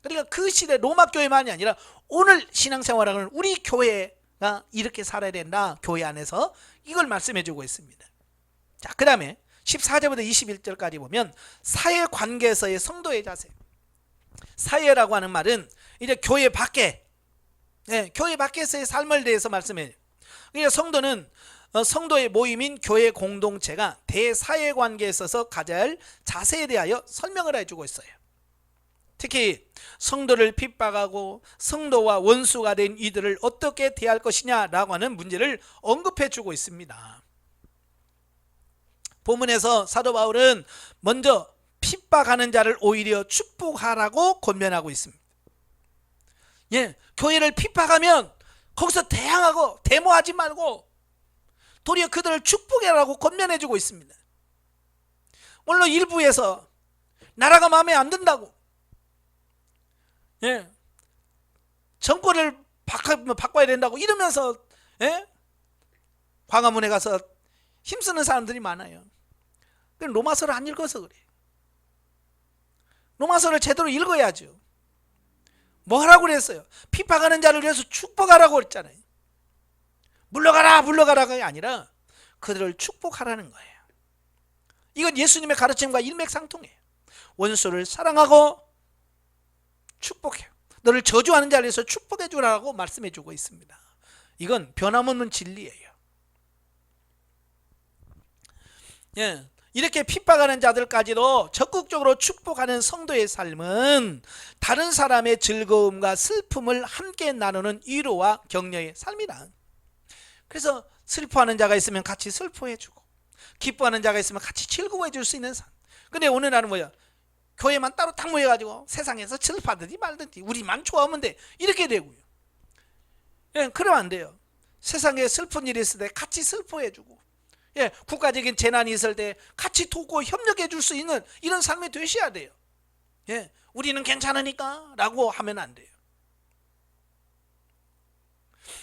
그러니까 그 시대 로마 교회만이 아니라 오늘 신앙생활하는 우리 교회가 이렇게 살아야 된다. 교회 안에서 이걸 말씀해 주고 있습니다. 자, 그 다음에 14절부터 21절까지 보면 사회관계에서의 성도의 자세. 사회라고 하는 말은 이제 교회 밖에, 교회 밖에서의 삶을 대해서 말씀해요. 그러니까 성도는 성도의 모임인 교회 공동체가 대사회관계에 있어서 가져야 할 자세에 대하여 설명을 해주고 있어요. 특히 성도를 핍박하고 성도와 원수가 된 이들을 어떻게 대할 것이냐라고 하는 문제를 언급해 주고 있습니다. 본문에서 사도 바울은 먼저 핍박하는 자를 오히려 축복하라고 권면하고 있습니다. 교회를 핍박하면 거기서 대항하고 데모하지 말고 도리어 그들을 축복해라고 권면해 주고 있습니다. 물론 일부에서 나라가 마음에 안 든다고 정권을 바꿔야 된다고 이러면서 광화문에 가서 힘쓰는 사람들이 많아요. 로마서를 안 읽어서 그래. 로마서를 제대로 읽어야죠. 뭐 하라고 그랬어요? 핍박하는 자를 위해서 축복하라고 그랬잖아요. 물러가라 물러가라가 아니라 그들을 축복하라는 거예요. 이건 예수님의 가르침과 일맥상통해요. 원수를 사랑하고 축복해요. 너를 저주하는 자를 위해서 축복해 주라고 말씀해 주고 있습니다. 이건 변함없는 진리예요. 이렇게 핍박하는 자들까지도 적극적으로 축복하는 성도의 삶은 다른 사람의 즐거움과 슬픔을 함께 나누는 위로와 격려의 삶이다. 그래서 슬퍼하는 자가 있으면 같이 슬퍼해주고 기뻐하는 자가 있으면 같이 즐거워해줄 수 있는 삶. 근데 오늘날은 뭐야? 교회만 따로 딱 모여가지고 세상에서 슬퍼하든지 말든지 우리만 좋아하면 돼 이렇게 되고요. 그러면 안 돼요. 세상에 슬픈 일이 있을 때 같이 슬퍼해주고 국가적인 재난이 있을 때 같이 돕고 협력해 줄 수 있는 이런 삶이 되셔야 돼요. 우리는 괜찮으니까 라고 하면 안 돼요.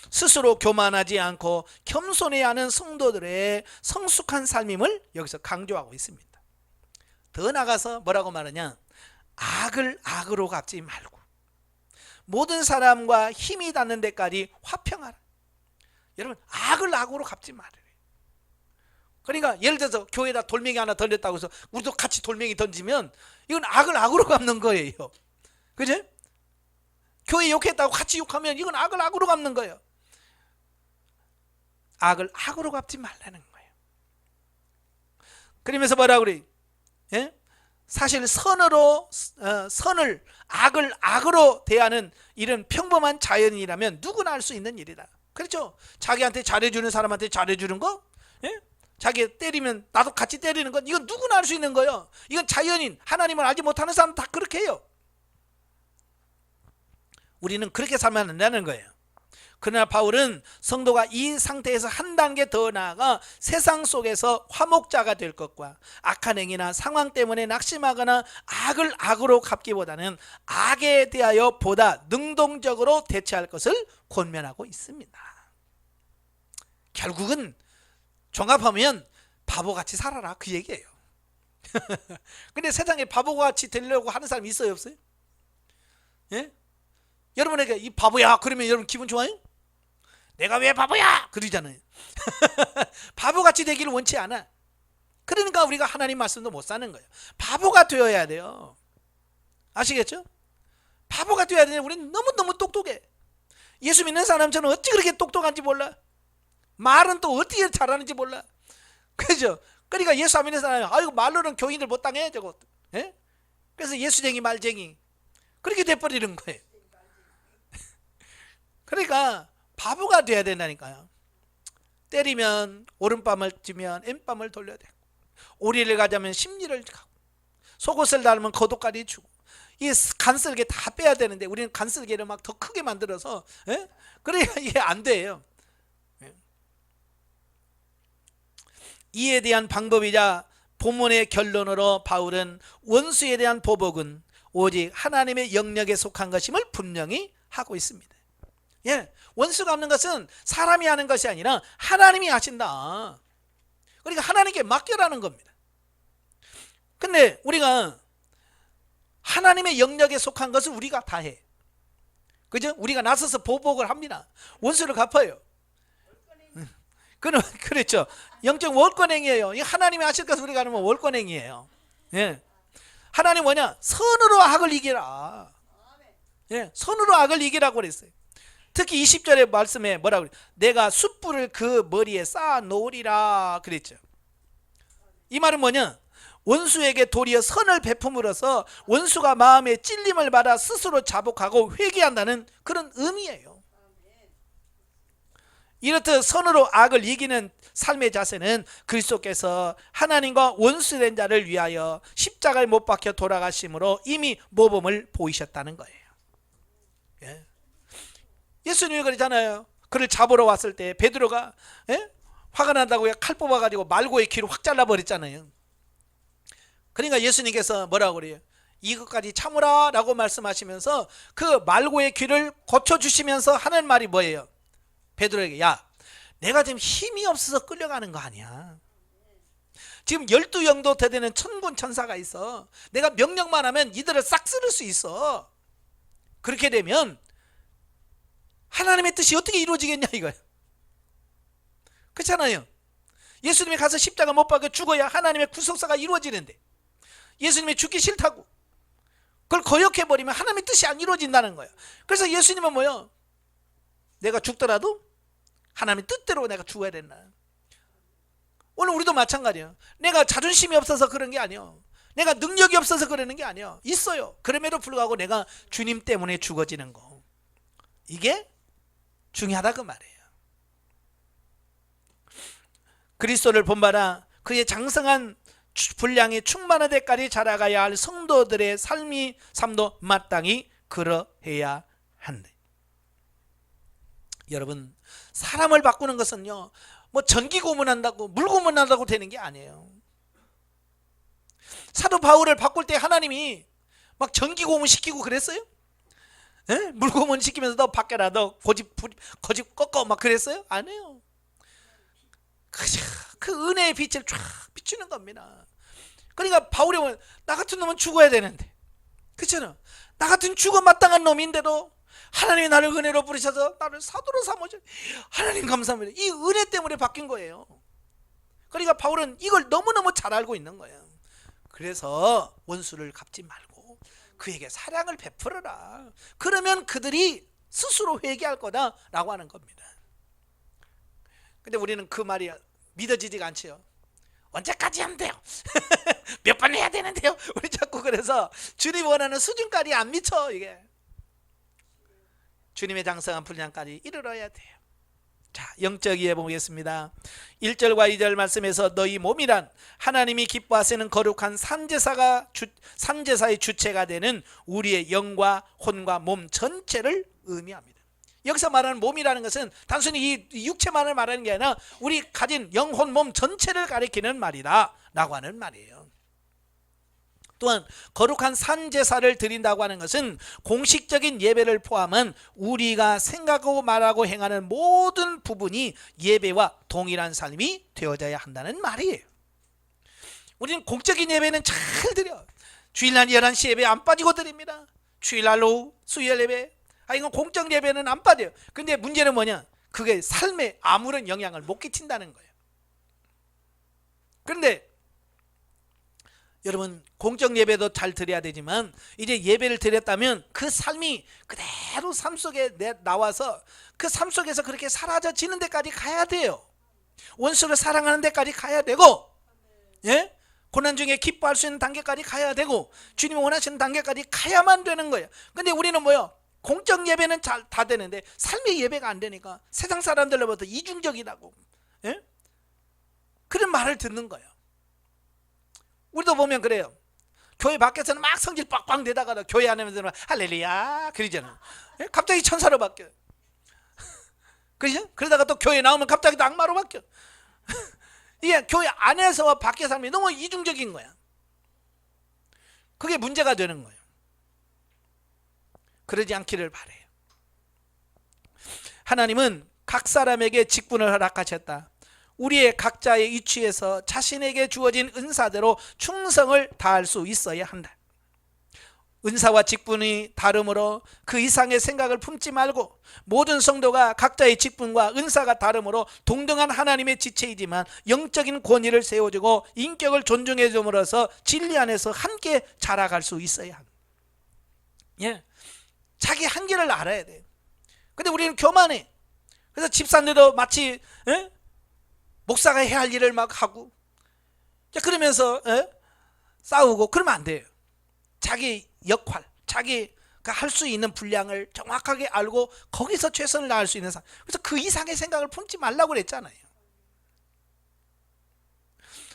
스스로 교만하지 않고 겸손해야 하는 성도들의 성숙한 삶임을 여기서 강조하고 있습니다. 더 나가서 뭐라고 말하냐? 악을 악으로 갚지 말고 모든 사람과 힘이 닿는 데까지 화평하라. 여러분, 악을 악으로 갚지 말아요. 그러니까 예를 들어서 교회에다 돌멩이 하나 던졌다고 해서 우리도 같이 돌멩이 던지면 이건 악을 악으로 갚는 거예요. 그죠? 교회 욕했다고 같이 욕하면 이건 악을 악으로 갚는 거예요. 악을 악으로 갚지 말라는 거예요. 그러면서 뭐라고 그래? 사실 선을 악을 악으로 대하는 이런 평범한 자연이라면 누구나 할 수 있는 일이다. 그렇죠? 자기한테 잘해주는 사람한테 잘해주는 거, 자기 때리면 나도 같이 때리는 건 이건 누구나 할 수 있는 거예요. 이건 자연인 하나님을 알지 못하는 사람 다 그렇게 해요. 우리는 그렇게 살면 안 된다는 거예요. 그러나 바울은 성도가 이 상태에서 한 단계 더 나아가 세상 속에서 화목자가 될 것과 악한 행위나 상황 때문에 낙심하거나 악을 악으로 갚기보다는 악에 대하여 보다 능동적으로 대처할 것을 권면하고 있습니다. 결국은 종합하면 바보같이 살아라 그 얘기예요. 근데 세상에 바보같이 되려고 하는 사람이 있어요 없어요? 여러분에게 이 바보야 그러면 여러분 기분 좋아요? 내가 왜 바보야 그러잖아요. 바보같이 되기를 원치 않아. 그러니까 우리가 하나님 말씀도 못 사는 거예요. 바보가 되어야 돼요. 아시겠죠? 바보가 되어야 되는데 우리는 너무너무 똑똑해. 예수 믿는 사람처럼 어찌 그렇게 똑똑한지 몰라. 말은 또 어떻게 잘하는지 몰라. 그죠? 그러니까 예수 안 믿는 사람이 아이고 말로는 교인들 못 당해 저거. 그래서 예수쟁이 말쟁이 그렇게 돼버리는 거예요. 그러니까 바보가 돼야 된다니까요. 때리면 오른밤을 쥐면 왼밤을 돌려야 되고 오리를 가자면 심리를 가고 속옷을 달면 겉옷까지 주고 이 간슬개 다 빼야 되는데 우리는 간슬개를 막 더 크게 만들어서 그러니까 이게 안 돼요. 이에 대한 방법이자 본문의 결론으로 바울은 원수에 대한 보복은 오직 하나님의 영역에 속한 것임을 분명히 하고 있습니다. 예, 원수 갚는 것은 사람이 하는 것이 아니라 하나님이 하신다. 그러니까 하나님께 맡겨라는 겁니다. 근데 우리가 하나님의 영역에 속한 것을 우리가 다 해. 그죠? 우리가 나서서 보복을 합니다. 원수를 갚아요. 그렇죠. 영적 월권행이에요. 하나님이 하실 것을 우리가 하면 월권행이에요. 예. 하나님 뭐냐? 선으로 악을 이기라. 예, 선으로 악을 이기라고 그랬어요. 특히 20절의 말씀에 뭐라고 그래요? 내가 숯불을 그 머리에 쌓아 놓으리라 그랬죠. 이 말은 뭐냐? 원수에게 도리어 선을 베품으로써 원수가 마음에 찔림을 받아 스스로 자복하고 회개한다는 그런 의미예요. 이렇듯 선으로 악을 이기는 삶의 자세는 그리스도께서 하나님과 원수된 자를 위하여 십자가에 못 박혀 돌아가심으로 이미 모범을 보이셨다는 거예요. 예. 예수님이 그러잖아요. 그를 잡으러 왔을 때 베드로가 화가 난다고 칼 뽑아가지고 말고의 귀를 확 잘라버렸잖아요. 그러니까 예수님께서 뭐라고 그래요? 이것까지 참으라 라고 말씀하시면서 그 말고의 귀를 고쳐주시면서 하는 말이 뭐예요? 베드로에게, 야, 내가 지금 힘이 없어서 끌려가는 거 아니야. 지금 12영도 되는 천군 천사가 있어. 내가 명령만 하면 이들을 싹 쓸을 수 있어. 그렇게 되면 하나님의 뜻이 어떻게 이루어지겠냐 이거예요. 그렇잖아요. 예수님이 가서 십자가 못 박혀 죽어야 하나님의 구속사가 이루어지는데 예수님이 죽기 싫다고 그걸 거역해버리면 하나님의 뜻이 안 이루어진다는 거예요. 그래서 예수님은 뭐예요? 내가 죽더라도 하나님의 뜻대로 내가 죽어야 된다. 오늘 우리도 마찬가지예요. 내가 자존심이 없어서 그런 게 아니에요. 내가 능력이 없어서 그러는 게 아니에요. 있어요. 그럼에도 불구하고 내가 주님 때문에 죽어지는 거, 이게 중요하다 그 말이에요. 그리스도를 본받아 그의 장성한 분량이 충만한 데까지 자라가야 할 성도들의 삶도 마땅히 그러해야 한대. 여러분, 사람을 바꾸는 것은요, 뭐 전기 고문한다고 물 고문한다고 되는 게 아니에요. 사도 바울을 바꿀 때 하나님이 막 전기 고문 시키고 그랬어요? 에? 물 고문 시키면서 너 밖에라, 너 고집 꺾어 막 그랬어요? 안 해요. 그 은혜의 빛을 쫙 비추는 겁니다. 그러니까 바울이 나 같은 놈은 죽어야 되는데, 그렇잖아. 나 같은 죽어 마땅한 놈인데도 하나님이 나를 은혜로 부르셔서 나를 사도로 삼으셔. 하나님 감사합니다. 이 은혜 때문에 바뀐 거예요. 그러니까 바울은 이걸 너무너무 잘 알고 있는 거예요. 그래서 원수를 갚지 말고 그에게 사랑을 베풀어라. 그러면 그들이 스스로 회개할 거다라고 하는 겁니다. 근데 우리는 그 말이 믿어지지가 않지요. 언제까지 하면 돼요? 몇 번 해야 되는데요? 우리 자꾸 그래서 주님 원하는 수준까지 안 미쳐. 이게 주님의 장성한 분량까지 이르러야 돼요. 자, 영적 이해 보겠습니다. 1절과 2절 말씀에서 너희 몸이란 하나님이 기뻐하시는 거룩한 산제사의 주체가 되는 우리의 영과 혼과 몸 전체를 의미합니다. 여기서 말하는 몸이라는 것은 단순히 이 육체만을 말하는 게 아니라 우리 가진 영혼 몸 전체를 가리키는 말이다 라고 하는 말이에요. 또한 거룩한 산제사를 드린다고 하는 것은 공식적인 예배를 포함한 우리가 생각하고 말하고 행하는 모든 부분이 예배와 동일한 삶이 되어져야 한다는 말이에요. 우리는 공적인 예배는 잘 드려. 주일날 11시 예배 안 빠지고 드립니다. 주일날 오후 수요일 예배, 이건 공적 예배는 안 빠져요. 근데 문제는 뭐냐? 그게 삶에 아무런 영향을 못 끼친다는 거예요. 그런데 여러분, 공적 예배도 잘 드려야 되지만 이제 예배를 드렸다면 그 삶이 그대로 삶 속에 나와서 그 삶 속에서 그렇게 사라져지는 데까지 가야 돼요. 원수를 사랑하는 데까지 가야 되고, 예? 고난 중에 기뻐할 수 있는 단계까지 가야 되고, 주님이 원하시는 단계까지 가야만 되는 거예요. 근데 우리는 뭐요? 공적 예배는 다 되는데 삶의 예배가 안 되니까 세상 사람들로부터 이중적이라고, 예? 그런 말을 듣는 거예요. 우리도 보면 그래요. 교회 밖에서는 막 성질 빡빡 내다가 교회 안에서는 할렐루야 그러잖아요. 예? 갑자기 천사로 바뀌어요. 그죠? 그러다가 또 교회 나오면 갑자기 또 악마로 바뀌어. 이게 교회 안에서와 밖의 삶이 너무 이중적인 거야. 그게 문제가 되는 거예요. 그러지 않기를 바라요. 하나님은 각 사람에게 직분을 허락하셨다. 우리의 각자의 위치에서 자신에게 주어진 은사대로 충성을 다할 수 있어야 한다. 은사와 직분이 다르므로 그 이상의 생각을 품지 말고, 모든 성도가 각자의 직분과 은사가 다르므로 동등한 하나님의 지체이지만 영적인 권위를 세워주고 인격을 존중해 줌으로써 진리 안에서 함께 자라갈 수 있어야 한다. 예, 자기 한계를 알아야 돼. 근데 우리는 교만해. 그래서 집사님도 마치 목사가 해야 할 일을 막 하고, 그러면서 싸우고 그러면 안 돼요. 자기 역할, 자기가 할 수 있는 분량을 정확하게 알고 거기서 최선을 다할 수 있는 사람. 그래서 그 이상의 생각을 품지 말라고 그랬잖아요.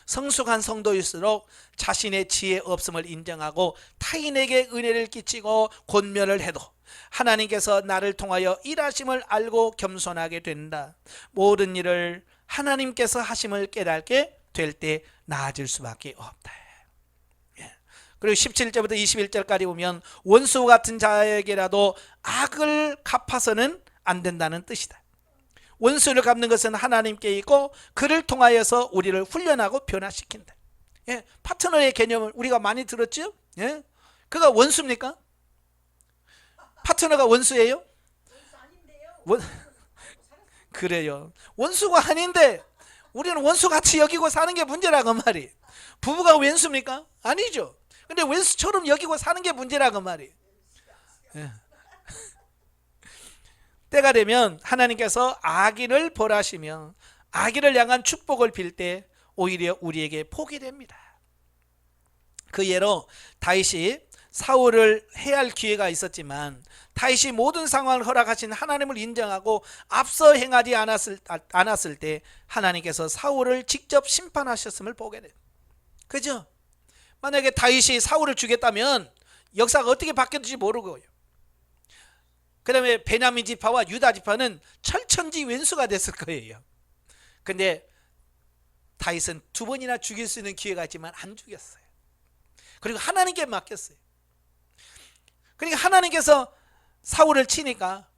성숙한 성도일수록 자신의 지혜 없음을 인정하고 타인에게 은혜를 끼치고 권면을 해도 하나님께서 나를 통하여 일하심을 알고 겸손하게 된다. 모든 일을 하나님께서 하심을 깨닫게 될 때 나아질 수밖에 없다. 그리고 17절부터 21절까지 보면 원수 같은 자에게라도 악을 갚아서는 안 된다는 뜻이다. 원수를 갚는 것은 하나님께 있고 그를 통하여서 우리를 훈련하고 변화시킨다. 파트너의 개념을 우리가 많이 들었죠? 그가 원수입니까? 파트너가 원수예요? 그래요. 원수가 아닌데 우리는 원수같이 여기고 사는 게 문제라고 말이에요. 부부가 원수입니까? 아니죠. 근데 원수처럼 여기고 사는 게 문제라고 말이에요. 때가 되면 하나님께서 악인을 벌하시며 악인을 향한 축복을 빌 때 오히려 우리에게 복이 됩니다. 그 예로 다윗이 사울을 해할 기회가 있었지만 다윗이 모든 상황을 허락하신 하나님을 인정하고 앞서 행하지 않았을 때 하나님께서 사울을 직접 심판하셨음을 보게 돼요. 그죠? 만약에 다윗이 사울을 죽였다면 역사가 어떻게 바뀌었는지 모르고요. 그 다음에 베냐민 지파와 유다 지파는 철천지 왼수가 됐을 거예요. 근데 다윗은 2번이나 죽일 수 있는 기회가 있지만 안 죽였어요. 그리고 하나님께 맡겼어요. 그러니까 하나님께서 사울을 치니까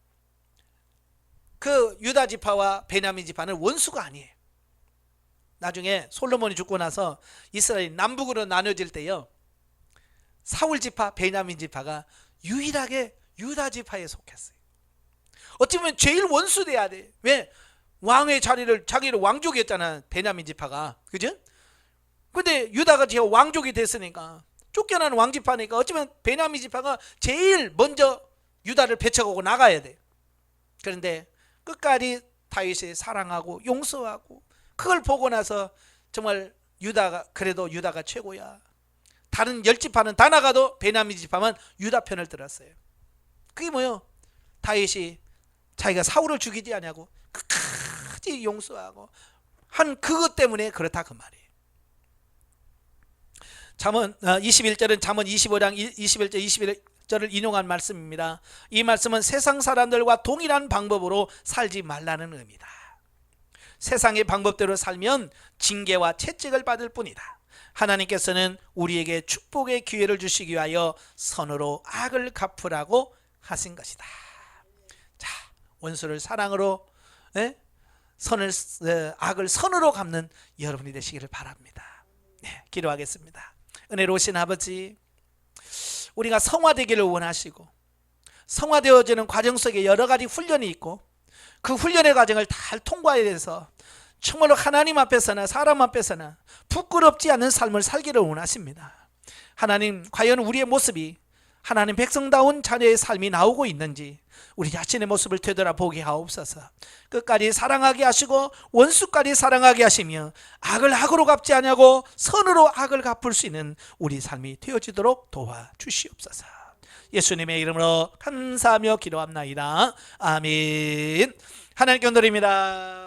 그 유다 지파와 베냐민 지파는 원수가 아니에요. 나중에 솔로몬이 죽고 나서 이스라엘이 남북으로 나눠질 때요, 사울 지파, 베냐민 지파가 유일하게 유다 지파에 속했어요. 어찌 보면 제일 원수돼야 돼. 왜? 왕의 자리를, 자기를 왕족이었잖아, 베냐민 지파가. 그죠? 근데 유다가 제가 왕족이 됐으니까, 쫓겨난 왕지파니까 어쩌면 베냐민 지파가 제일 먼저 유다를 배척하고 나가야 돼. 그런데 끝까지 다윗이 사랑하고 용서하고, 그걸 보고 나서 정말 유다가, 그래도 유다가 최고야. 다른 10지파는 다 나가도 베냐민 지파만 유다 편을 들었어요. 그게 뭐예요? 다윗이 자기가 사울을 죽이지 않냐고 끝까지 용서하고 한 그것 때문에 그렇다 그 말이에요. 잠언 21절은 잠언 25장 21절 21절을 인용한 말씀입니다. 이 말씀은 세상 사람들과 동일한 방법으로 살지 말라는 의미다. 세상의 방법대로 살면 징계와 채찍을 받을 뿐이다. 하나님께서는 우리에게 축복의 기회를 주시기 위하여 선으로 악을 갚으라고 하신 것이다. 자, 원수를 사랑으로, 악을 선으로 갚는 여러분이 되시기를 바랍니다. 기도하겠습니다. 은혜로우신 아버지, 우리가 성화되기를 원하시고 성화되어지는 과정 속에 여러 가지 훈련이 있고 그 훈련의 과정을 잘 통과해서 정말로 하나님 앞에서나 사람 앞에서나 부끄럽지 않은 삶을 살기를 원하십니다. 하나님, 과연 우리의 모습이 하나님 백성다운 자녀의 삶이 나오고 있는지 우리 자신의 모습을 되돌아보게 하옵소서. 끝까지 사랑하게 하시고 원수까지 사랑하게 하시며 악을 악으로 갚지 않냐고 선으로 악을 갚을 수 있는 우리 삶이 되어지도록 도와주시옵소서. 예수님의 이름으로 감사하며 기도합나이다. 아멘. 하나님께 드립니다.